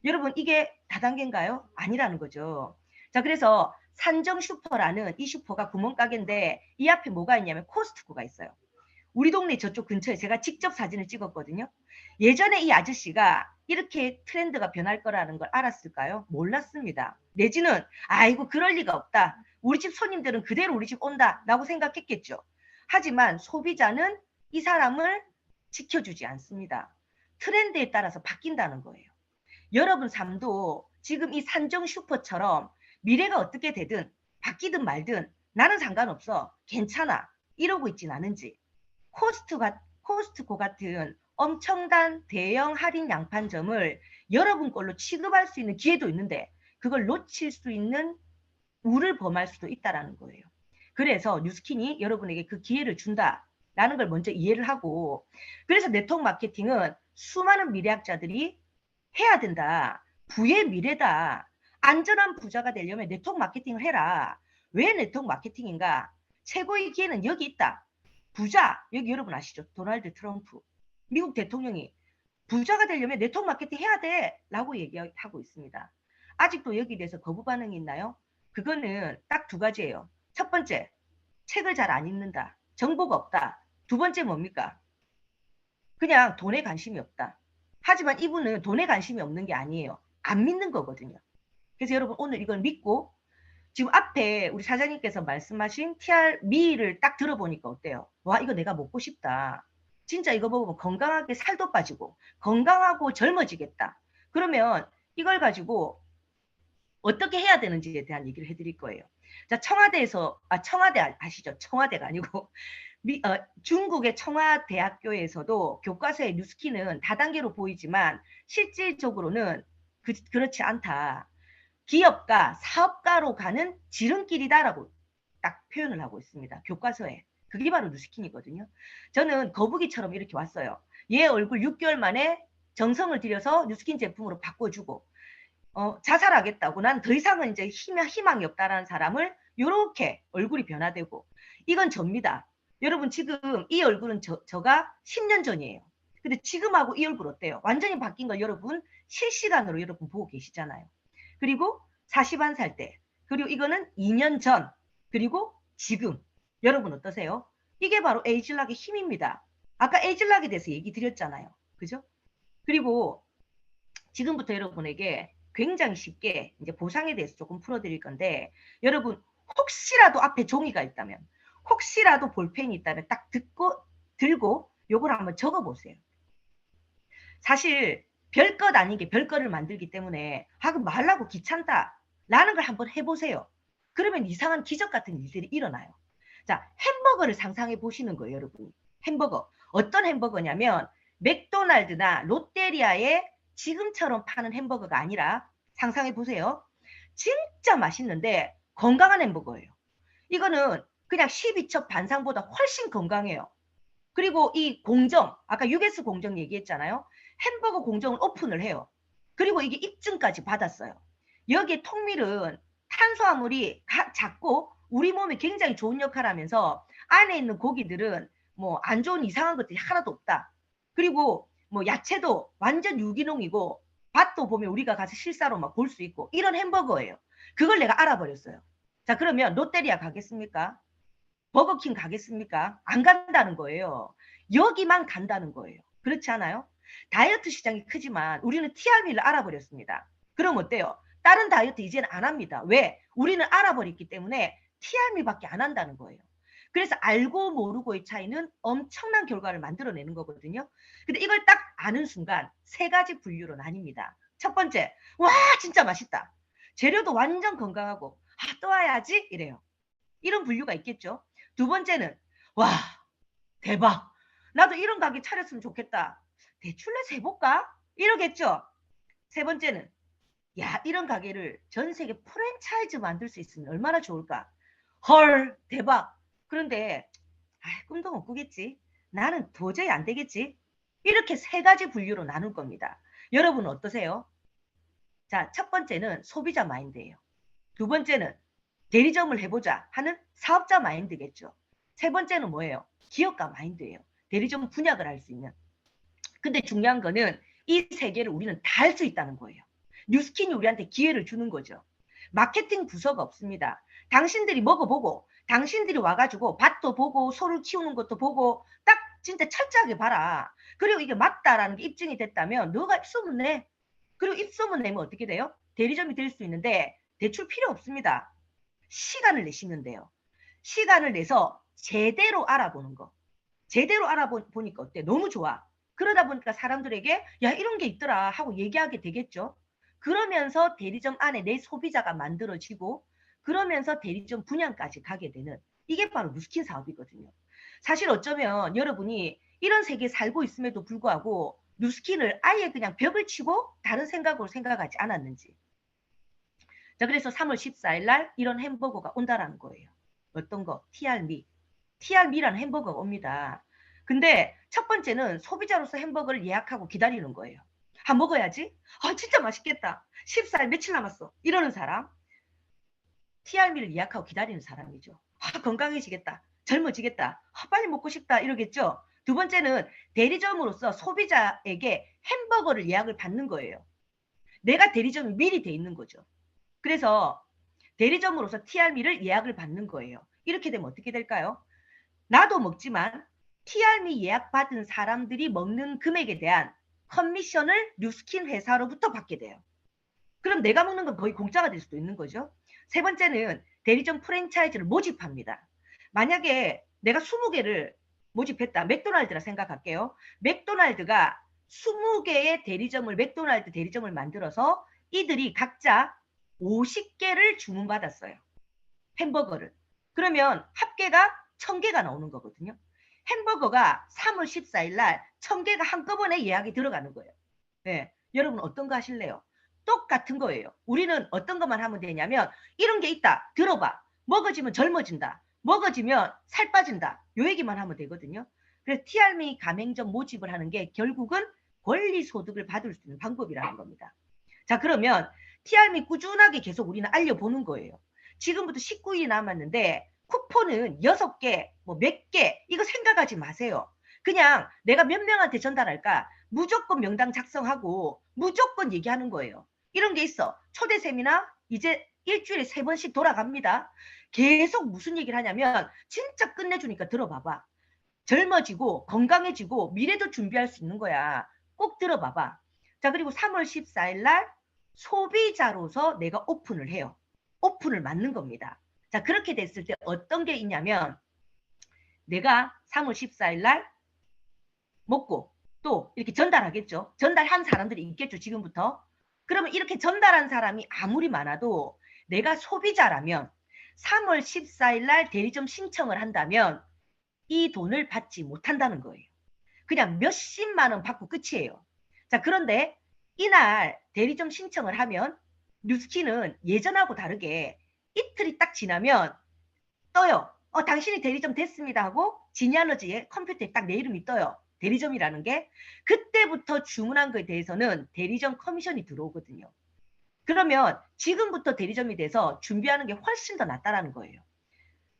여러분 이게 다단계인가요? 아니라는 거죠. 자, 그래서 산정 슈퍼라는 이 슈퍼가 구멍가게인데 이 앞에 뭐가 있냐면 코스트코가 있어요. 우리 동네 저쪽 근처에 제가 직접 사진을 찍었거든요. 예전에 이 아저씨가 이렇게 트렌드가 변할 거라는 걸 알았을까요? 몰랐습니다. 내지는 아이고 그럴 리가 없다. 우리 집 손님들은 그대로 우리 집 온다 라고 생각했겠죠. 하지만 소비자는 이 사람을 지켜주지 않습니다. 트렌드에 따라서 바뀐다는 거예요. 여러분 삶도 지금 이 산정 슈퍼처럼 미래가 어떻게 되든 바뀌든 말든 나는 상관없어. 괜찮아. 이러고 있진 않은지. 코스트코 같은 엄청난 대형 할인 양판점을 여러분 걸로 취급할 수 있는 기회도 있는데 그걸 놓칠 수 있는 우를 범할 수도 있다는 거예요. 그래서 뉴스킨이 여러분에게 그 기회를 준다라는 걸 먼저 이해를 하고 그래서 네트워크 마케팅은 수많은 미래학자들이 해야 된다. 부의 미래다. 안전한 부자가 되려면 네트워크 마케팅을 해라. 왜 네트워크 마케팅인가? 최고의 기회는 여기 있다. 부자, 여기 여러분 아시죠? 도널드 트럼프. 미국 대통령이 부자가 되려면 네트워크 마케팅 해야 돼. 라고 얘기하고 있습니다. 아직도 여기에 대해서 거부 반응이 있나요? 그거는 딱 두 가지예요. 첫 번째, 책을 잘 안 읽는다. 정보가 없다. 두 번째 뭡니까? 그냥 돈에 관심이 없다. 하지만 이분은 돈에 관심이 없는 게 아니에요. 안 믿는 거거든요. 그래서 여러분 오늘 이걸 믿고 지금 앞에 우리 사장님께서 말씀하신 TR미를 딱 들어보니까 어때요? 와 이거 내가 먹고 싶다. 진짜 이거 먹으면 건강하게 살도 빠지고 건강하고 젊어지겠다. 그러면 이걸 가지고 어떻게 해야 되는지에 대한 얘기를 해드릴 거예요. 자, 청와대에서 청와대 아시죠? 청와대가 아니고 중국의 청와대학교에서도 교과서의 뉴스킨은 다단계로 보이지만 실질적으로는 그렇지 않다. 기업가, 사업가로 가는 지름길이다라고 딱 표현을 하고 있습니다. 교과서에. 그게 바로 뉴스킨이거든요. 저는 거북이처럼 이렇게 왔어요. 얘 얼굴 6개월 만에 정성을 들여서 뉴스킨 제품으로 바꿔주고 자살하겠다고 난 더 이상은 이제 희망이 없다라는 사람을 이렇게 얼굴이 변화되고 이건 접니다. 여러분 지금 이 얼굴은 저가 10년 전이에요. 근데 지금하고 이 얼굴 어때요? 완전히 바뀐 걸 여러분 실시간으로 여러분 보고 계시잖아요. 그리고 41살 때 그리고 이거는 2년 전 그리고 지금 여러분 어떠세요? 이게 바로 에이즐락의 힘입니다. 아까 에이즐락에 대해서 얘기 드렸잖아요. 그죠? 그리고 지금부터 여러분에게 굉장히 쉽게 이제 보상에 대해서 조금 풀어드릴 건데 여러분 혹시라도 앞에 종이가 있다면 혹시라도 볼펜이 있다면 딱 들고 요걸 한번 적어보세요. 사실 별것 아닌 게 별거를 만들기 때문에 그럼 말라고 귀찮다 라는 걸 한번 해보세요. 그러면 이상한 기적 같은 일들이 일어나요. 자, 햄버거를 상상해 보시는 거예요, 여러분. 햄버거. 어떤 햄버거냐면 맥도날드나 롯데리아의 지금처럼 파는 햄버거가 아니라 상상해 보세요. 진짜 맛있는데 건강한 햄버거예요. 이거는 그냥 12첩 반상보다 훨씬 건강해요. 그리고 이 공정, 아까 US 공정 얘기했잖아요. 햄버거 공정을 오픈을 해요. 그리고 이게 입증까지 받았어요. 여기에 통밀은 탄수화물이 작고 우리 몸에 굉장히 좋은 역할을 하면서 안에 있는 고기들은 뭐 안 좋은 이상한 것들이 하나도 없다. 그리고 뭐 야채도 완전 유기농이고 밭도 보면 우리가 가서 실사로 막 볼 수 있고 이런 햄버거예요. 그걸 내가 알아버렸어요. 자, 그러면 롯데리아 가겠습니까? 버거킹 가겠습니까? 안 간다는 거예요. 여기만 간다는 거예요. 그렇지 않아요? 다이어트 시장이 크지만 우리는 TR미를 알아버렸습니다. 그럼 어때요? 다른 다이어트 이제는 안 합니다. 왜? 우리는 알아버렸기 때문에 TR미밖에 안 한다는 거예요. 그래서 알고 모르고의 차이는 엄청난 결과를 만들어내는 거거든요. 근데 이걸 딱 아는 순간 세 가지 분류로 나뉩니다. 첫 번째, 와 진짜 맛있다. 재료도 완전 건강하고 또 와야지 이래요. 이런 분류가 있겠죠. 두 번째는 와 대박. 나도 이런 가게 차렸으면 좋겠다. 대출 내서 해볼까? 이러겠죠. 세 번째는 야 이런 가게를 전 세계 프랜차이즈 만들 수 있으면 얼마나 좋을까. 헐 대박. 그런데 꿈도 못 꾸겠지. 나는 도저히 안 되겠지. 이렇게 세 가지 분류로 나눌 겁니다. 여러분 어떠세요? 자, 첫 번째는 소비자 마인드예요. 두 번째는 대리점을 해보자 하는 사업자 마인드겠죠. 세 번째는 뭐예요? 기업가 마인드예요. 대리점 분약을 할 수 있는. 근데 중요한 거는 이 세 개를 우리는 다 할 수 있다는 거예요. 뉴스킨이 우리한테 기회를 주는 거죠. 마케팅 부서가 없습니다. 당신들이 먹어보고 당신들이 와가지고 밭도 보고 소를 키우는 것도 보고 딱 진짜 철저하게 봐라. 그리고 이게 맞다라는 게 입증이 됐다면 너가 입소문 내. 그리고 입소문 내면 어떻게 돼요? 대리점이 될 수 있는데 대출 필요 없습니다. 시간을 내시면 돼요. 시간을 내서 제대로 알아보는 거. 제대로 알아보니까 어때? 너무 좋아. 그러다 보니까 사람들에게 야 이런 게 있더라 하고 얘기하게 되겠죠. 그러면서 대리점 안에 내 소비자가 만들어지고 그러면서 대리점 분양까지 가게 되는 이게 바로 뉴스킨 사업이거든요. 사실 어쩌면 여러분이 이런 세계에 살고 있음에도 불구하고 뉴스킨을 아예 그냥 벽을 치고 다른 생각으로 생각하지 않았는지. 자, 그래서 3월 14일 날 이런 햄버거가 온다라는 거예요. 어떤 거? TR미. TR미라는 햄버거가 옵니다. 근데 첫 번째는 소비자로서 햄버거를 예약하고 기다리는 거예요. 아, 먹어야지. 아, 진짜 맛있겠다. 14일 며칠 남았어. 이러는 사람. TR미를 예약하고 기다리는 사람이죠. 아, 건강해지겠다. 젊어지겠다. 아, 빨리 먹고 싶다. 이러겠죠. 두 번째는 대리점으로서 소비자에게 햄버거를 예약을 받는 거예요. 내가 대리점이 미리 돼 있는 거죠. 그래서 대리점으로서 TR미를 예약을 받는 거예요. 이렇게 되면 어떻게 될까요? 나도 먹지만 TR미 예약받은 사람들이 먹는 금액에 대한 커미션을 뉴스킨 회사로부터 받게 돼요. 그럼 내가 먹는 건 거의 공짜가 될 수도 있는 거죠. 세 번째는 대리점 프랜차이즈를 모집합니다. 만약에 내가 20개를 모집했다. 맥도날드라 생각할게요. 맥도날드가 20개의 대리점을 맥도날드 대리점을 만들어서 이들이 각자 50개를 주문받았어요. 햄버거를. 그러면 합계가 1000개가 나오는 거거든요. 햄버거가 3월 14일 날 1000개가 한꺼번에 예약이 들어가는 거예요. 네. 여러분 어떤 거 하실래요? 똑같은 거예요. 우리는 어떤 것만 하면 되냐면 이런 게 있다. 들어봐. 먹어지면 젊어진다. 먹어지면 살 빠진다. 요 얘기만 하면 되거든요. 그래서 TR미 가맹점 모집을 하는 게 결국은 권리소득을 받을 수 있는 방법이라는 겁니다. 자, 그러면 TR미 꾸준하게 계속 우리는 알려보는 거예요. 지금부터 19일이 남았는데 쿠폰은 6개, 뭐 몇 개, 이거 생각하지 마세요. 그냥 내가 몇 명한테 전달할까? 무조건 명당 작성하고 무조건 얘기하는 거예요. 이런 게 있어. 초대 세미나 이제 일주일에 3번씩 돌아갑니다. 계속 무슨 얘기를 하냐면 진짜 끝내주니까 들어봐봐. 젊어지고 건강해지고 미래도 준비할 수 있는 거야. 꼭 들어봐봐. 자, 그리고 3월 14일 날 소비자로서 내가 오픈을 해요. 오픈을 맞는 겁니다. 자, 그렇게 됐을 때 어떤 게 있냐면 내가 3월 14일 날 먹고 또 이렇게 전달하겠죠. 전달한 사람들이 있겠죠. 지금부터. 그러면 이렇게 전달한 사람이 아무리 많아도 내가 소비자라면 3월 14일 날 대리점 신청을 한다면 이 돈을 받지 못한다는 거예요. 그냥 몇십만 원 받고 끝이에요. 자, 그런데 이날 대리점 신청을 하면 뉴스킨은 예전하고 다르게 이틀이 딱 지나면 떠요. 당신이 대리점 됐습니다 하고 지니얼러지에 컴퓨터에 딱 내 이름이 떠요. 대리점이라는 게. 그때부터 주문한 거에 대해서는 대리점 커미션이 들어오거든요. 그러면 지금부터 대리점이 돼서 준비하는 게 훨씬 더 낫다라는 거예요.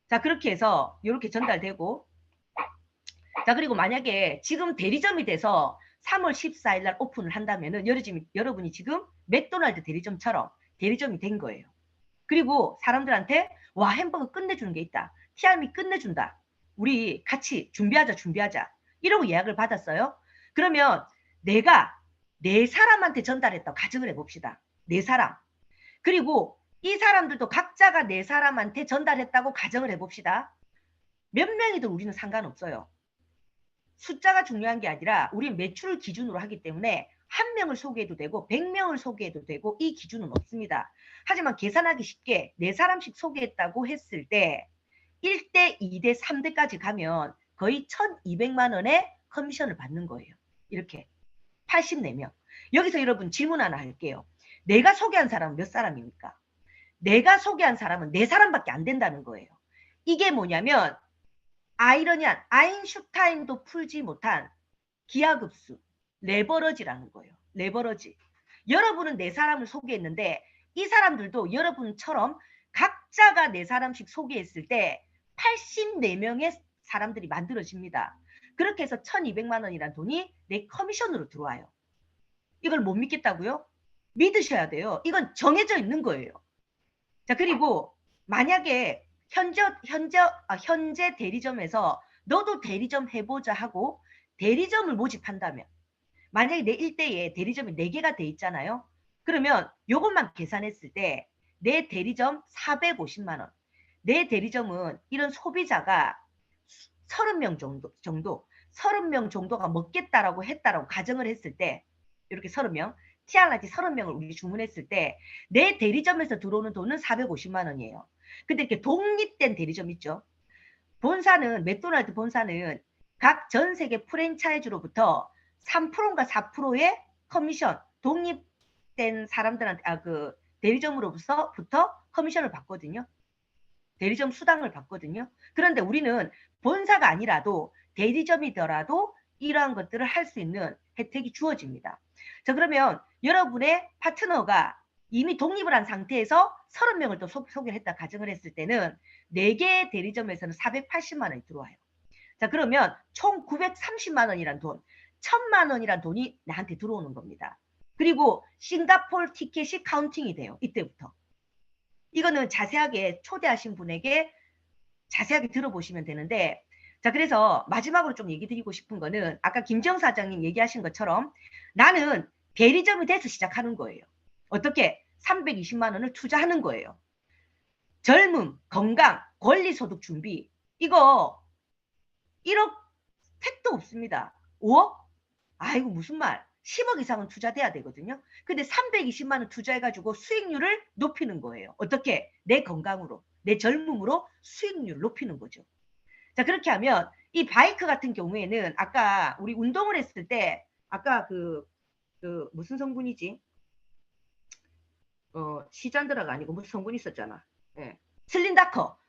자, 그렇게 해서 이렇게 전달되고, 자, 그리고 만약에 지금 대리점이 돼서 3월 14일 날 오픈을 한다면은 여러분이 지금 맥도날드 대리점처럼 대리점이 된 거예요. 그리고 사람들한테 와, 햄버거 끝내주는 게 있다. TR미 끝내준다. 우리 같이 준비하자. 이러고 예약을 받았어요. 그러면 내가 4사람한테 전달했다고 가정을 해봅시다. 4사람. 그리고 이 사람들도 각자가 4사람한테 전달했다고 가정을 해봅시다. 몇 명이든 우리는 상관없어요. 숫자가 중요한 게 아니라 우리 매출을 기준으로 하기 때문에 1명을 소개해도 되고 100명을 소개해도 되고 이 기준은 없습니다. 하지만 계산하기 쉽게 4사람씩 소개했다고 했을 때 1대, 2대, 3대까지 가면 거의 1200만 원의 커미션을 받는 거예요. 이렇게 84명. 여기서 여러분 질문 하나 할게요. 내가 소개한 사람은 몇 사람입니까? 내가 소개한 사람은 4사람밖에 안 된다는 거예요. 이게 뭐냐면 아이러니한 아인슈타인도 풀지 못한 기하급수 레버러지라는 거예요. 레버러지. 여러분은 4사람을 소개했는데 이 사람들도 여러분처럼 각자가 4사람씩 소개했을 때 84명의 사람들이 만들어집니다. 그렇게 해서 1200만 원이라는 돈이 내 커미션으로 들어와요. 이걸 못 믿겠다고요? 믿으셔야 돼요. 이건 정해져 있는 거예요. 자, 그리고 만약에 현재 대리점에서 너도 대리점 해보자 하고 대리점을 모집한다면, 만약에 내 일대에 대리점이 4개가 돼 있잖아요. 그러면 요것만 계산했을 때 내 대리점 450만 원. 내 대리점은 이런 소비자가 30명 정도 30명 정도가 먹겠다라고 했다라고 가정을 했을 때, 이렇게 30명, 티알라지 30명을 우리 주문했을 때 내 대리점에서 들어오는 돈은 450만 원이에요. 근데 이렇게 독립된 대리점 있죠. 본사는, 맥도날드 본사는 각 전 세계 프랜차이즈로부터 3%인가 4%의 커미션, 독립된 사람들한테, 대리점으로부터 커미션을 받거든요. 대리점 수당을 받거든요. 그런데 우리는 본사가 아니라도 대리점이더라도 이러한 것들을 할 수 있는 혜택이 주어집니다. 자, 그러면 여러분의 파트너가 이미 독립을 한 상태에서 30명을 또 소개를 했다 가정을 했을 때는 4개의 대리점에서는 480만 원이 들어와요. 자, 그러면 총 930만 원이란 돈, 1000만 원이란 돈이 나한테 들어오는 겁니다. 그리고 싱가포르 티켓이 카운팅이 돼요. 이때부터. 이거는 자세하게 초대하신 분에게 자세하게 들어보시면 되는데, 자, 그래서 마지막으로 좀 얘기 드리고 싶은 거는 아까 김정 사장님 얘기하신 것처럼 나는 대리점이 돼서 시작하는 거예요. 어떻게? 320만 원을 투자하는 거예요. 젊음, 건강, 권리소득 준비, 이거 1억 택도 없습니다. 5억? 아이고 무슨 말. 10억 이상은 투자돼야 되거든요. 근데 320만 원 투자해가지고 수익률을 높이는 거예요. 어떻게? 내 건강으로, 내 젊음으로 수익률을 높이는 거죠. 자, 그렇게 하면 이 바이크 같은 경우에는 아까 우리 운동을 했을 때 아까 무슨 성분이지? 시잔드라가 아니고 무슨 성분이 있었잖아. 예. 슬린다커.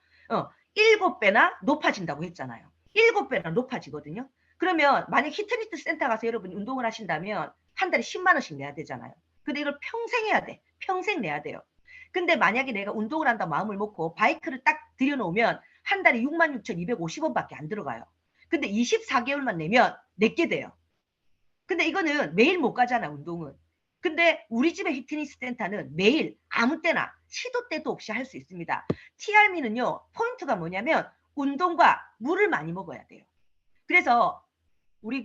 7배나 높아진다고 했잖아요. 7배나 높아지거든요. 그러면 만약 히트니스 센터 가서 여러분이 운동을 하신다면 한 달에 10만 원씩 내야 되잖아요. 근데 이걸 평생 해야 돼. 평생 내야 돼요. 근데 만약에 내가 운동을 한다 마음을 먹고 바이크를 딱 들여놓으면 한 달에 66,250원밖에 안 들어가요. 근데 24개월만 내면 내게 돼요. 근데 이거는 매일 못 가잖아, 운동은. 근데 우리 집의 히트니스 센터는 매일 아무 때나 시도 때도 없이 할 수 있습니다. TRM는요, 포인트가 뭐냐면 운동과 물을 많이 먹어야 돼요. 그래서 우리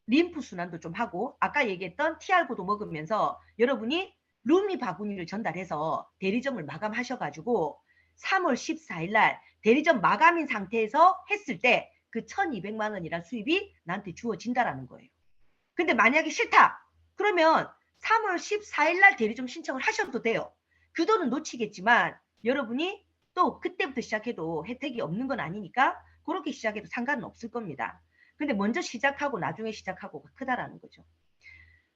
림프 순환도 좀 하고 아까 얘기했던 TR고도 먹으면서 여러분이 루미 바구니를 전달해서 대리점을 마감하셔가지고 3월 14일 날 대리점 마감인 상태에서 했을 때 그 1200만 원이란 수입이 나한테 주어진다라는 거예요. 근데 만약에 싫다. 그러면 3월 14일 날 대리점 신청을 하셔도 돼요. 그 돈은 놓치겠지만 여러분이 또 그때부터 시작해도 혜택이 없는 건 아니니까 그렇게 시작해도 상관은 없을 겁니다. 근데 먼저 시작하고 나중에 시작하고가 크다라는 거죠.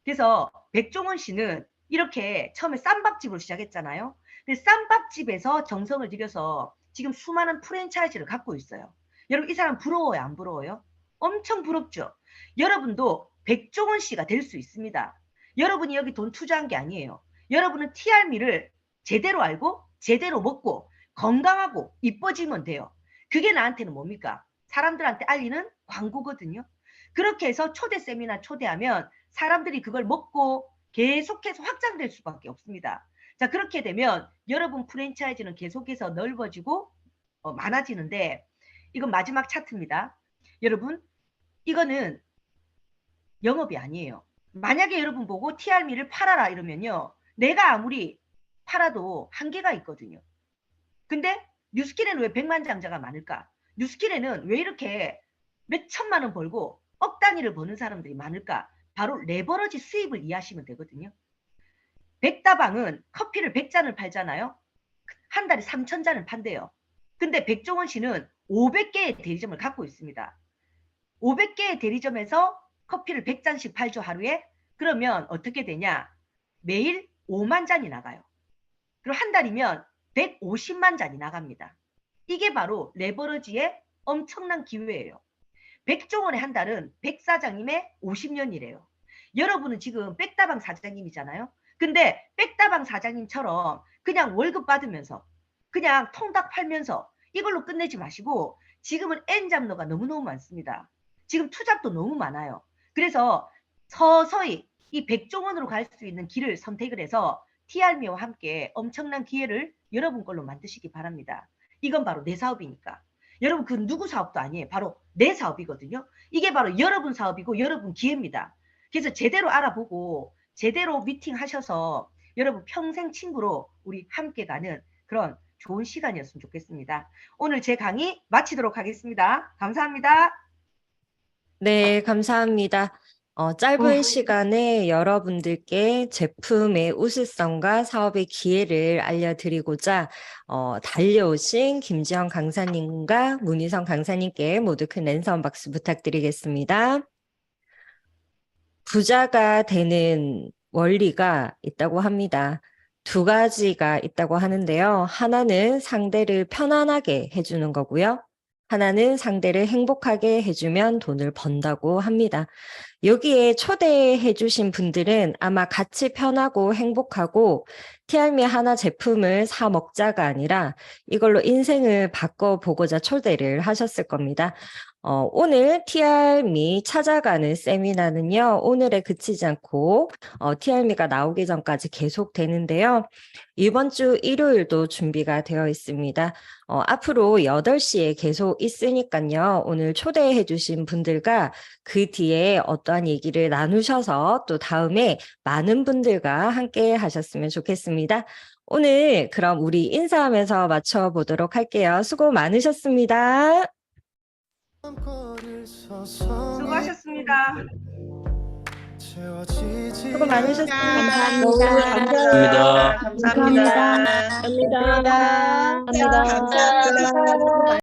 그래서 백종원 씨는 이렇게 처음에 쌈밥집으로 시작했잖아요. 근데 쌈밥집에서 정성을 들여서 지금 수많은 프랜차이즈를 갖고 있어요. 여러분 이 사람 부러워요? 안 부러워요? 엄청 부럽죠? 여러분도 백종원 씨가 될 수 있습니다. 여러분이 여기 돈 투자한 게 아니에요. 여러분은 TRM를 제대로 알고 제대로 먹고 건강하고 이뻐지면 돼요. 그게 나한테는 뭡니까? 사람들한테 알리는 광고거든요. 그렇게 해서 초대 세미나 초대하면 사람들이 그걸 먹고 계속해서 확장될 수밖에 없습니다. 자, 그렇게 되면 여러분 프랜차이즈는 계속해서 넓어지고 많아지는데 이건 마지막 차트입니다. 여러분 이거는 영업이 아니에요. 만약에 여러분 보고 TRM를 팔아라 이러면요. 내가 아무리 팔아도 한계가 있거든요. 근데 뉴스킬에는 왜 백만장자가 많을까? 뉴스킬에는 왜 이렇게 몇 천만 원 벌고 억 단위를 버는 사람들이 많을까? 바로 레버러지 수입을 이해하시면 되거든요. 백다방은 커피를 100잔을 팔잖아요. 한 달에 3,000잔을 판대요. 근데 백종원 씨는 500개의 대리점을 갖고 있습니다. 500개의 대리점에서 커피를 100잔씩 팔죠, 하루에. 그러면 어떻게 되냐? 매일 5만 잔이 나가요. 그리고 한 달이면 150만 잔이 나갑니다. 이게 바로 레버러지의 엄청난 기회예요. 백종원의 한 달은 백 사장님의 50년이래요. 여러분은 지금 백다방 사장님이잖아요. 근데 백다방 사장님처럼 그냥 월급 받으면서 그냥 통닭 팔면서 이걸로 끝내지 마시고 지금은 N잡러가 너무너무 많습니다. 지금 투잡도 너무 많아요. 그래서 서서히 이 백종원으로 갈 수 있는 길을 선택을 해서 TRM와 함께 엄청난 기회를 여러분 걸로 만드시기 바랍니다. 이건 바로 내 사업이니까. 여러분 그 누구 사업도 아니에요. 바로 내 사업이거든요. 이게 바로 여러분 사업이고 여러분 기회입니다. 그래서 제대로 알아보고 제대로 미팅하셔서 여러분 평생 친구로 우리 함께 가는 그런 좋은 시간이었으면 좋겠습니다. 오늘 제 강의 마치도록 하겠습니다. 감사합니다. 네, 감사합니다. 짧은 시간에 여러분들께 제품의 우수성과 사업의 기회를 알려드리고자 달려오신 김지영 강사님과 문희성 강사님께 모두 큰 랜선 박수 부탁드리겠습니다. 부자가 되는 원리가 있다고 합니다. 두 가지가 있다고 하는데요. 하나는 상대를 편안하게 해주는 거고요. 하나는 상대를 행복하게 해주면 돈을 번다고 합니다. 여기에 초대해 주신 분들은 아마 같이 편하고 행복하고 TRM이 하나 제품을 사 먹자가 아니라 이걸로 인생을 바꿔보고자 초대를 하셨을 겁니다. 오늘 TRM이 찾아가는 세미나는요, 오늘에 그치지 않고 TRM이가 나오기 전까지 계속 되는데요. 이번 주 일요일도 준비가 되어 있습니다. 앞으로 8시에 계속 있으니까요. 오늘 초대해 주신 분들과 그 뒤에 어떠한 얘기를 나누셔서 또 다음에 많은 분들과 함께 하셨으면 좋겠습니다. 오늘 그럼 우리 인사하면서 마쳐보도록 할게요. 수고 많으셨습니다. 수고하셨습니다. 수고 많으셨습니다. 감사합니다. 감사합니다. 감사합니다. 감사합니다. 감사합니다.